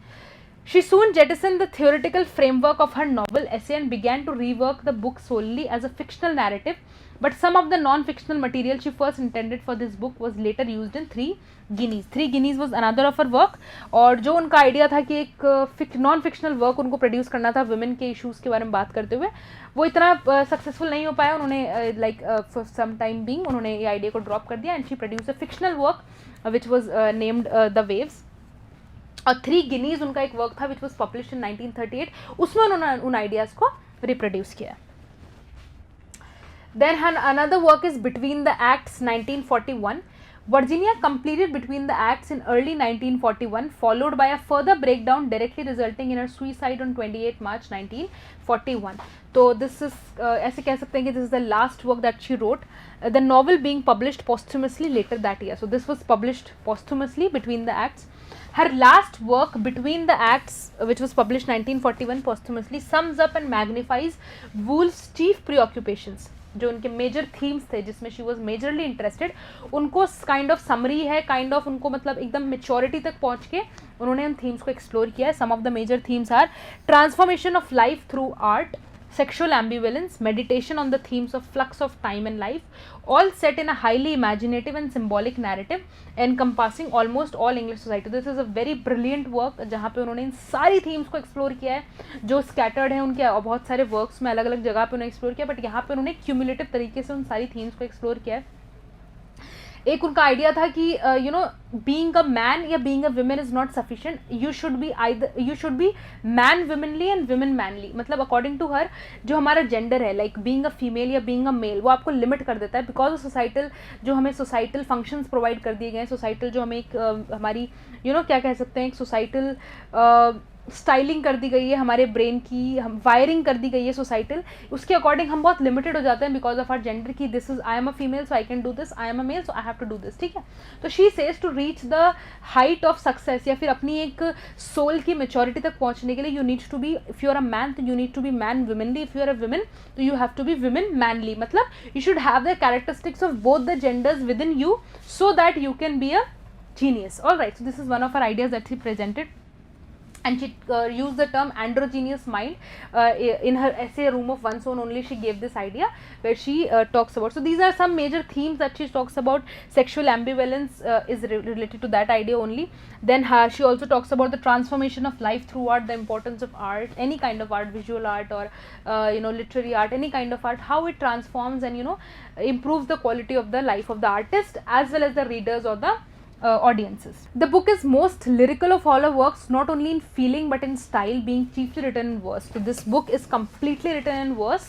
She soon jettisoned the theoretical framework of her novel essay and began to rework the book solely as a fictional narrative, but some of the non-fictional material she first intended for this book was later used in Three Guineas. Three Guineas was another of her work, और जो उनका idea था कि एक non fictional work उनको produce करना था women के इशूज़ के बारे में बात करते हुए, वो इतना सक्सेसफुल नहीं हो पाया. उन्होंने like for some time being उन्होंने ये आइडिया को ड्रॉप कर दिया and she produce a fictional work which was named the waves. और थ्री गिनीज उनका एक वर्क था विच वॉज पब्लिश इन 1938, उसमें उन्होंने उन आइडियाज़ को रिप्रोड्यूस किया. Then another work is Between the Acts 1941. Virginia completed Between the Acts in early 1941, followed by a further breakdown directly resulting in her suicide on 28 March 1941. So this is ऐसे कह सकते हैं कि this is the last work that she wrote, the novel being published posthumously later that year. So this was published posthumously, Between the Acts. Her last work, Between the Acts, which was published 1941 posthumously, sums up and magnifies Woolf's chief preoccupations, जो उनके major themes थे जिसमें she was majorly interested, उनको kind of summary है, kind of उनको मतलब एकदम maturity तक पहुंच के उन्होंने उन थीम्स को एक्सप्लोर किया है. Some of the major themes are transformation of life through art, sexual ambivalence, meditation on the themes of flux of time and life, all set in a highly imaginative and symbolic narrative encompassing almost all English society. This is a very brilliant work जहाँ पे उन्होंने इन सारी themes को explore किया है जो scattered हैं उनके बहुत सारे works में, अलग अलग जगह पे उन्होंने explore किया, बट यहाँ पे उन्होंने cumulative तरीके से उन सारी themes को explore किया है. एक उनका आइडिया था कि बीइंग अ मैन या being a women is not sufficient, you should be man womanly and women manly. मतलब अकॉर्डिंग टू हर जो हमारा जेंडर है, लाइक बीइंग अ फीमेल या बीइंग अ मेल, वो आपको लिमिट कर देता है बिकॉज ऑफ सोसाइटल जो हमें सोसाइटल फंक्शंस प्रोवाइड कर दिए गए हैं, सोसाइटल जो हमें एक हमारी क्या कह सकते हैं, एक सोसाइटल स्टाइलिंग कर दी गई है हमारे ब्रेन की, हम वायरिंग कर दी गई है सोसाइटल, उसके अकॉर्डिंग हम बहुत लिमिटेड हो जाते हैं बिकॉज ऑफ आर जेंडर की this is I am a female so I can do this, I am a male so I have to do this. ठीक है, तो she says to reach the height of success या फिर अपनी एक soul की maturity तक पहुंचने के लिए you need to be, if you are a man तो you need to be man womanly, if you are a women तो you have to be women manly. मतलब you should have the characteristics of both the genders with in you so that you can be a genius. All right, so this is one of her ideas that she presented, and she used the term androgynous mind in her essay Room of One's Own. Only she gave this idea where she talks about, so these are some major themes that she talks about. Sexual ambivalence is related to that idea only. Then she also talks about the transformation of life through art, the importance of art, any kind of art, visual art or literary art, any kind of art, how it transforms and improves the quality of the life of the artist as well as the readers or the audiences. The book is most lyrical of all her works, not only in feeling but in style, being chiefly written in verse. So this book is completely written in verse,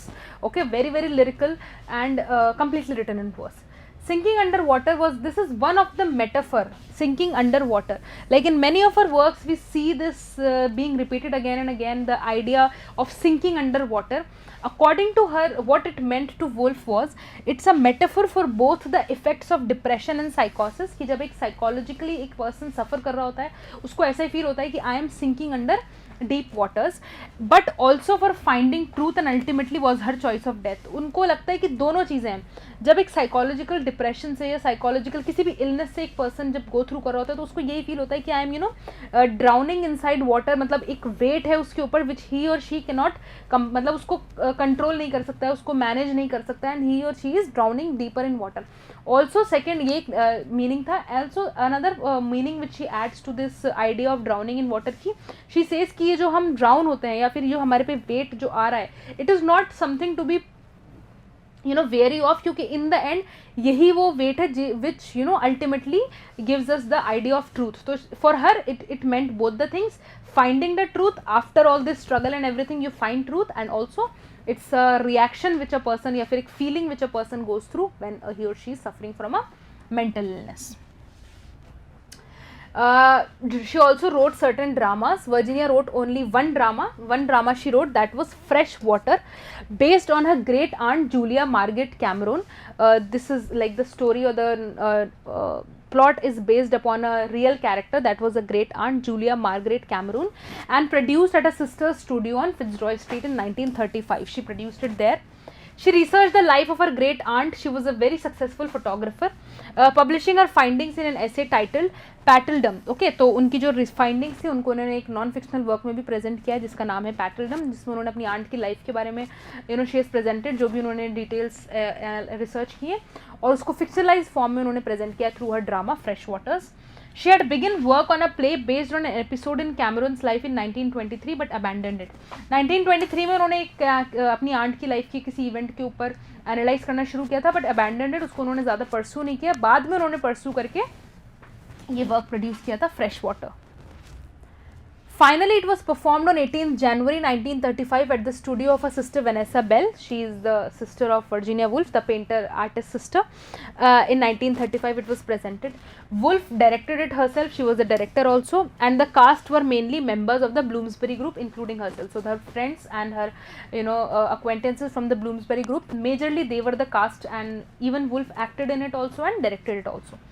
okay, very very lyrical and completely written in verse. Sinking underwater this is one of the metaphor, sinking underwater. Like in many of her works we see this being repeated again and again, the idea of sinking underwater. According to her, what it meant to Woolf was, it's a metaphor for both the effects of depression and psychosis, कि जब एक psychologically एक person suffer कर रहा होता है उसको ऐसा ही feel होता है कि I am sinking under deep waters, but also for finding truth and ultimately was her choice of death. उनको लगता है कि दोनों चीज़ें हैं. जब एक साइकोलॉजिकल डिप्रेशन से या साइकोलॉजिकल किसी भी इलनेस से एक पर्सन जब गो थ्रू कर रहा होता है तो उसको यही फील होता है कि I am drowning inside water, मतलब एक वेट है उसके ऊपर विच ही और शी के नॉट मतलब उसको कंट्रोल नहीं कर सकता है, उसको मैनेज नहीं कर सकता है, एंड ही और she is drowning deeper in water. Also second ये मीनिंग था. Also another meaning which she adds to this idea of drowning in water की, शी सेज कि ये जो हम ड्राउन होते हैं या फिर जो हमारे पे वेट जो आ रहा है, it is not something to be very off, क्योंकि इन द एंड यही वो वेट है which ultimately gives us the idea of truth. तो for her it meant both the things, finding the truth after all this struggle and everything you find truth, and also it's a reaction which a person या फिर एक feeling which a person goes through when he or she is suffering from a mental illness. She also wrote certain dramas. Virginia wrote only one drama she wrote, that was Freshwater, based on her great aunt Julia Margaret Cameron. This is like the story, or the plot is based upon a real character, that was a great aunt Julia Margaret Cameron, and produced at a sister's studio on Fitzroy Street in 1935. She produced it there. She researched the life of her great aunt. She was a very successful photographer, publishing her findings in an essay titled पैटलडम. Okay, तो उनकी जो findings थी उनको उन्होंने एक non fictional work में भी प्रेजेंट किया जिसका नाम है पैटलडम, जिसमें उन्होंने अपनी आंट की लाइफ के बारे में शी इज़ प्रेजेंटेड, जो भी उन्होंने डिटेल्स रिसर्च किए, और उसको फिक्शनलाइज फॉर्म में उन्होंने प्रेजेंट किया through her drama fresh waters. She had begun work on a play based on an episode in Cameron's life in 1923 but abandoned it. 1923 में उन्होंने एक अपनी आंट की लाइफ की किसी इवेंट के ऊपर एनालाइज करना शुरू किया था, बट abandoned it, उसको उन्होंने ज़्यादा परस्यू नहीं किया. बाद में उन्होंने परस्यू करके ये वर्क प्रोड्यूस किया था, fresh water. Finally, it was performed on 18th January 1935 at the studio of her sister Vanessa Bell. She is the sister of Virginia Woolf, the painter artist sister. In 1935, it was presented. Woolf directed it herself. She was the director also, and the cast were mainly members of the Bloomsbury group, including herself. So her friends and her, acquaintances from the Bloomsbury group. Majorly, they were the cast, and even Woolf acted in it also and directed it also.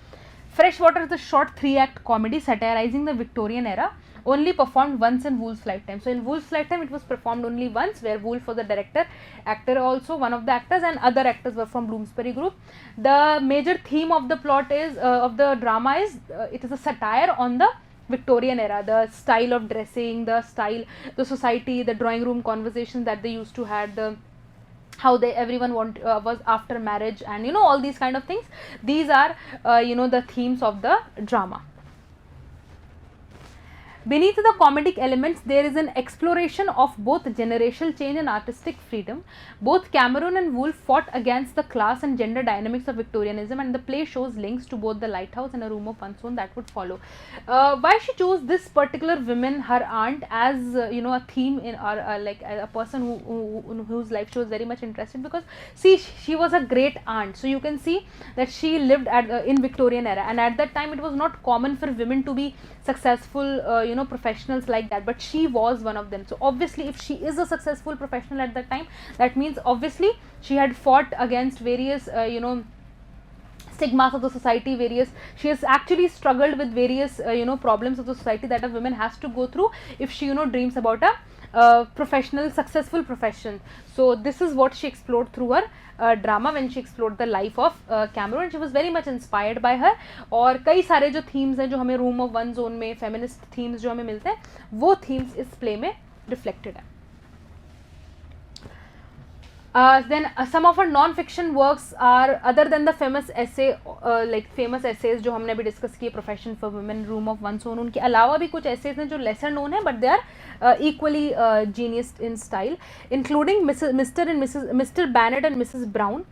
Freshwater is a short 3-act comedy satirizing the Victorian era, only performed once in Woolf's lifetime. So in Woolf's lifetime it was performed only once, where Woolf was the director, actor also, one of the actors, and other actors were from Bloomsbury group. The major theme of the plot is, of the drama is, it is a satire on the Victorian era, the style of dressing, the style, the society, the drawing room conversations that they used to have, the how they everyone was after marriage, and all these kind of things. These are the themes of the drama. Beneath the comedic elements, there is an exploration of both generational change and artistic freedom. Both Cameron and Woolf fought against the class and gender dynamics of Victorianism, and the play shows links to both the lighthouse and a room of one's own that would follow. Why she chose this particular woman, her aunt, as a theme in, or like a person whose life she was very much interested, because see, she was a great aunt, so you can see that she lived in Victorian era, and at that time it was not common for women to be successful professionals like that, but she was one of them. So obviously if she is a successful professional at that time, that means obviously she had fought against various stigmas of the society, she has actually struggled with various problems of the society that a woman has to go through if she dreams about a professional, successful profession. So this is what she explored through her drama when she explored the life of Cameron. She was very much inspired by her, और कई सारे जो themes हैं जो हमें room of one zone में feminist themes जो हमें मिलते हैं, वो themes इस play में reflected है. Then some of her non-fiction works are, other than the famous essay, like famous essays जो हमने अभी डिस्कस किए, profession for women, room of one's own, उनके अलावा भी कुछ essays हैं जो lesser known है, but they are equally genius in style, including Mr. Bennet and Mrs. Brown,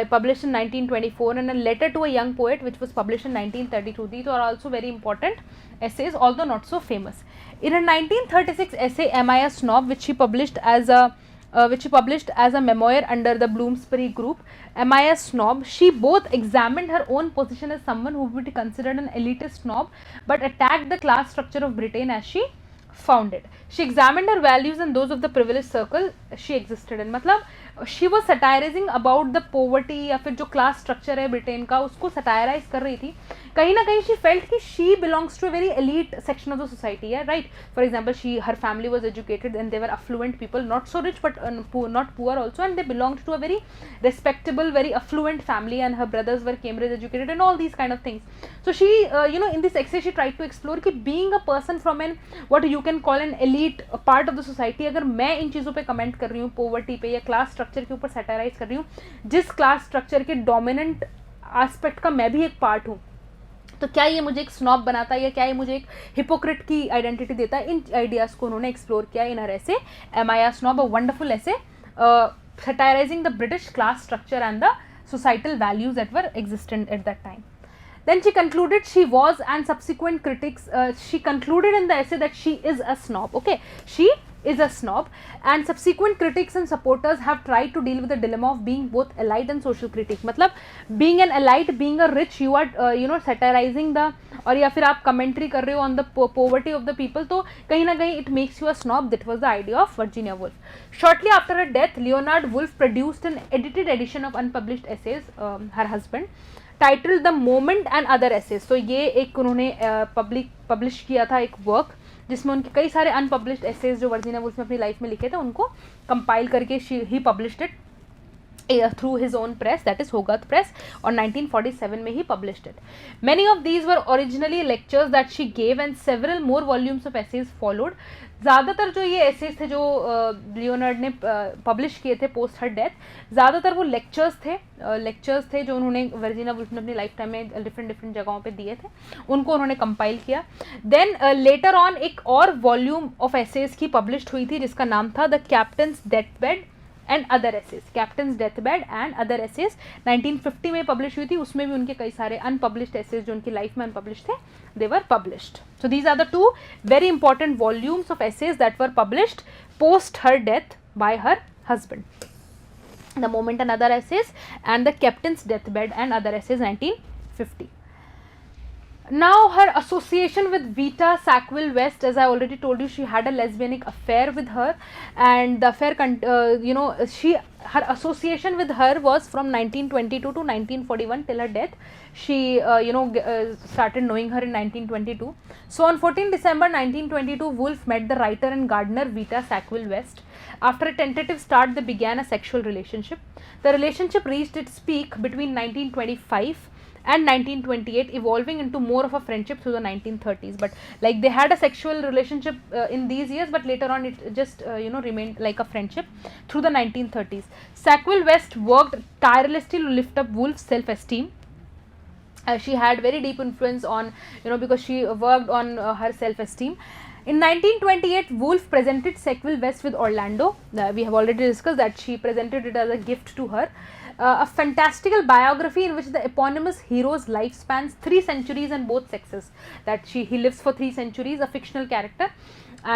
published in 1924, and a letter to a young poet, which was published in 1932. These are also very important essays, although not so famous. In her 1936 essay Am I a Snob, which she published as a memoir under the Bloomsbury group, Am I a Snob, she both examined her own position as someone who would be considered an elitist snob, but attacked the class structure of Britain as she found it. She examined her values and those of the privileged circle she existed in. मतलब she was satirizing about the poverty, या फिर जो class structure है Britain का, उसको satirize कर रही थी. कहीं ना कहीं she felt कि she belongs to a very elite section of the society, yeah, right? For example, her family was educated and they were affluent people, not so rich but not poor also, and they belonged to a very respectable, very affluent family, and her brothers were Cambridge educated and all these kind of things. So she, in this essay she tried to explore कि being a person from an what you can call an elite part of the society, अगर मैं इन चीज़ों पे comment कर रही हूँ, poverty पे या class structure के ऊपर satirize कर रही हूँ, जिस class structure के dominant aspect का मैं भी एक part हूँ, तो क्या ये मुझे एक स्नॉब बनाता है या क्या ये मुझे एक हिपोक्रेट की आइडेंटिटी देता है? इन आइडियाज़ को उन्होंने एक्सप्लोर किया in her essay am I are snob, a wonderful essay satirizing the British class structure and the societal values that were existent at that time. Then she concluded she was, and subsequent critics, she concluded in the essay that she is a snob. Okay, she is a snob, and subsequent critics and supporters have tried to deal with the dilemma of being both elite and social critique. मतलब being an elite, being a rich, you are satirizing the और या फिर आप commentary कर रहे हो on the poverty of the people, तो कहीं ना कहीं it makes you a snob. That was the idea of Virginia Woolf. Shortly after her death Leonard Woolf produced an edited edition of unpublished essays, her husband, titled the moment and other essays. तो ये एक उन्होंने publish किया था एक work जिसमें उनके कई सारे अनपब्लिश्ड एसेज जो वर्जीनिया वुल्फ ने अपनी लाइफ में लिखे थे उनको कंपाइल करके ही published it through his own press, that is Hogarth Press, और 1947 में ही published it. Many of these were originally lectures that she gave and several more volumes of essays followed. ज़्यादातर जो ये एसेज थे जो लियोनार्ड ने पब्लिश किए थे पोस्ट हर डेथ, ज़्यादातर वो लेक्चर्स थे जो उन्होंने वर्जीनिया वुल्फ ने अपनी लाइफ टाइम में डिफरेंट जगहों पे दिए थे, उनको उन्होंने कंपाइल किया. देन लेटर ऑन एक और वॉल्यूम ऑफ एसेज की पब्लिश्ड हुई थी जिसका नाम था the captain's deathbed and other essays. Captain's deathbed and other essays 1950 में पब्लिश हुई थी. उसमें भी उनके कई सारे अनपब्लिश्ड एसेज जो उनकी लाइफ में अनपब्लिश्ड थे, they were published. So these are the two very important volumes of essays that were published post her death by her husband. The moment and other essays and the captain's deathbed and other essays 1950. Now her association with Vita Sackville West, as I already told you, she had a lesbianic affair with her, and the affair her association with her was from 1922 to 1941 till her death. She started knowing her in 1922. So on 14 December 1922 Woolf met the writer and gardener Vita Sackville West. After a tentative start they began a sexual relationship. The relationship reached its peak between 1925 and 1928, evolving into more of a friendship through the 1930s. But like they had a sexual relationship in these years, but later on it just remained like a friendship through the 1930s. Sackville West worked tirelessly to lift up Woolf's self-esteem. She had very deep influence on, because she worked on her self-esteem. In 1928, Woolf presented Sackville West with Orlando. We have already discussed that she presented it as a gift to her. A fantastical biography in which the eponymous hero's life spans 3 centuries and both sexes. That he lives for 3 centuries, a fictional character,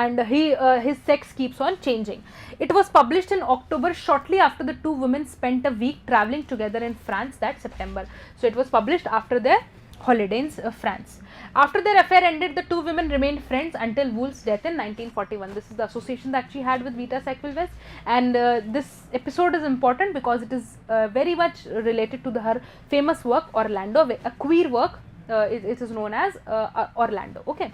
and his sex keeps on changing. It was published in October, shortly after the two women spent a week traveling together in France that September. So it was published after their holiday in France. After their affair ended, the two women remained friends until Woolf's death in 1941. This is the association that she had with Vita Sackville West, and this episode is important because it is very much related to her famous work Orlando, a queer work. It is known as Orlando. Okay.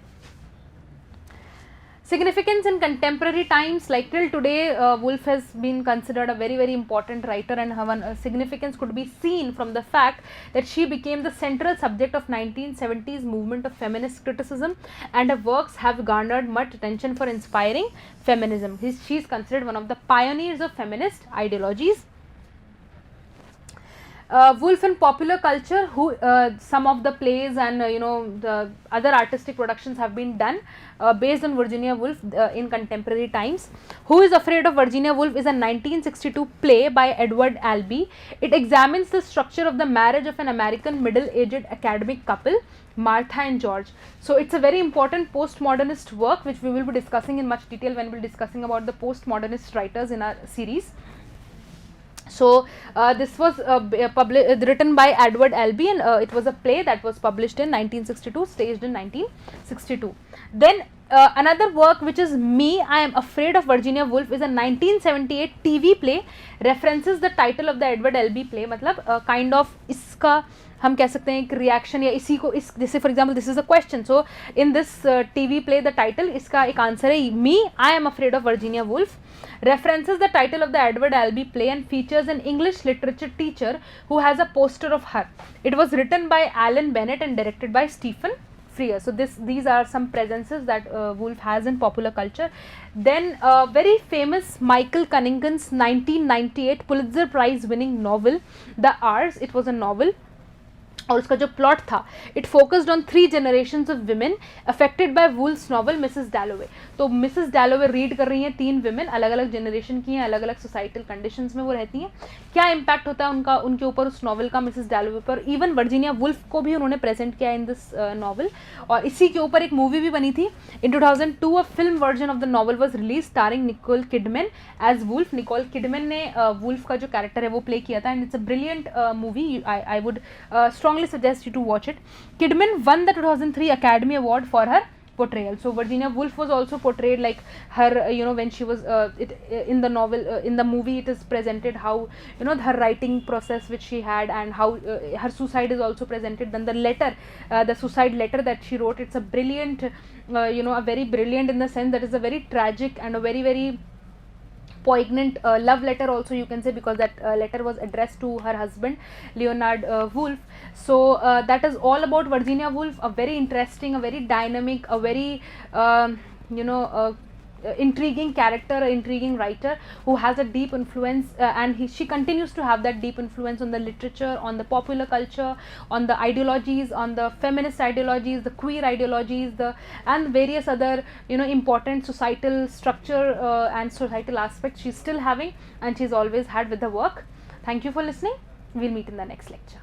Significance in contemporary times, like till today, Woolf has been considered a very, very important writer, and her significance could be seen from the fact that she became the central subject of 1970s movement of feminist criticism, and her works have garnered much attention for inspiring feminism. She is considered one of the pioneers of feminist ideologies. Woolf in popular culture, some of the plays and the other artistic productions have been done based on Virginia Woolf in contemporary times. Who is Afraid of Virginia Woolf is a 1962 play by Edward Albee. It examines the structure of the marriage of an American middle-aged academic couple, Martha and George. So it's a very important postmodernist work which we will be discussing in much detail when we will be discussing about the postmodernist writers in our series. So this was written by Edward Albee, and it was a play that was published in 1962, staged in 1962. Then another work which is Me, I Am Afraid of Virginia Woolf is a 1978 TV play, references the title of the Edward Albee play. मतलब kind of इसका हम कह सकते हैं एक reaction या इसी को इस जैसे for example this is a question, so in this TV play the title, इसका एक आंसर है me I am afraid of Virginia Woolf. References the title of the Edward Albee play and features an English literature teacher who has a poster of her. It was written by Alan Bennett and directed by Stephen Frears. So these are some presences that Woolf has in popular culture. Then very famous Michael Cunningham's 1998 Pulitzer Prize winning novel The Hours. It was a novel. और उसका जो plot था, it focused on 3 generations of women affected by wolves novel Mrs डैलोवे. तो Mrs डैलोवे read कर रही हैं 3 women, अलग अलग जनरेशन की हैं, अलग अलग सोसाइटल कंडीशंस में वो रहती हैं. क्या इम्पैक्ट होता है उनका उनके ऊपर उस नॉवल का मिसेस डैलोवे पर. इवन वर्जीनिया वुल्फ को भी उन्होंने प्रेजेंट किया इन दिस नॉवल, और इसी के ऊपर एक मूवी भी बनी थी. In 2002 a film version of the novel was release starring Nicole Kidman as Woolf. Nicole Kidman ने वुल्फ का जो कैरेक्टर है वो प्ले किया था, and it's a brilliant movie. I would strongly strongly suggest you to watch it. Kidman won the 2003 Academy Award for her portrayal. So Virginia Woolf was also portrayed like her, when she was in the novel, in the movie it is presented how, her writing process which she had, and how her suicide is also presented. Then the letter, the suicide letter that she wrote, it's a brilliant, a very brilliant in the sense that is a very tragic and a very, very poignant love letter also, you can say, because that letter was addressed to her husband Leonard Woolf. So that is all about Virginia Woolf, a very interesting, a very dynamic, a very intriguing character, intriguing writer who has a deep influence, and she continues to have that deep influence on the literature, on the popular culture, on the ideologies, on the feminist ideologies, the queer ideologies, and various other important societal structure and societal aspects she's still having, and she's always had with the work. Thank you for listening. We'll meet in the next lecture.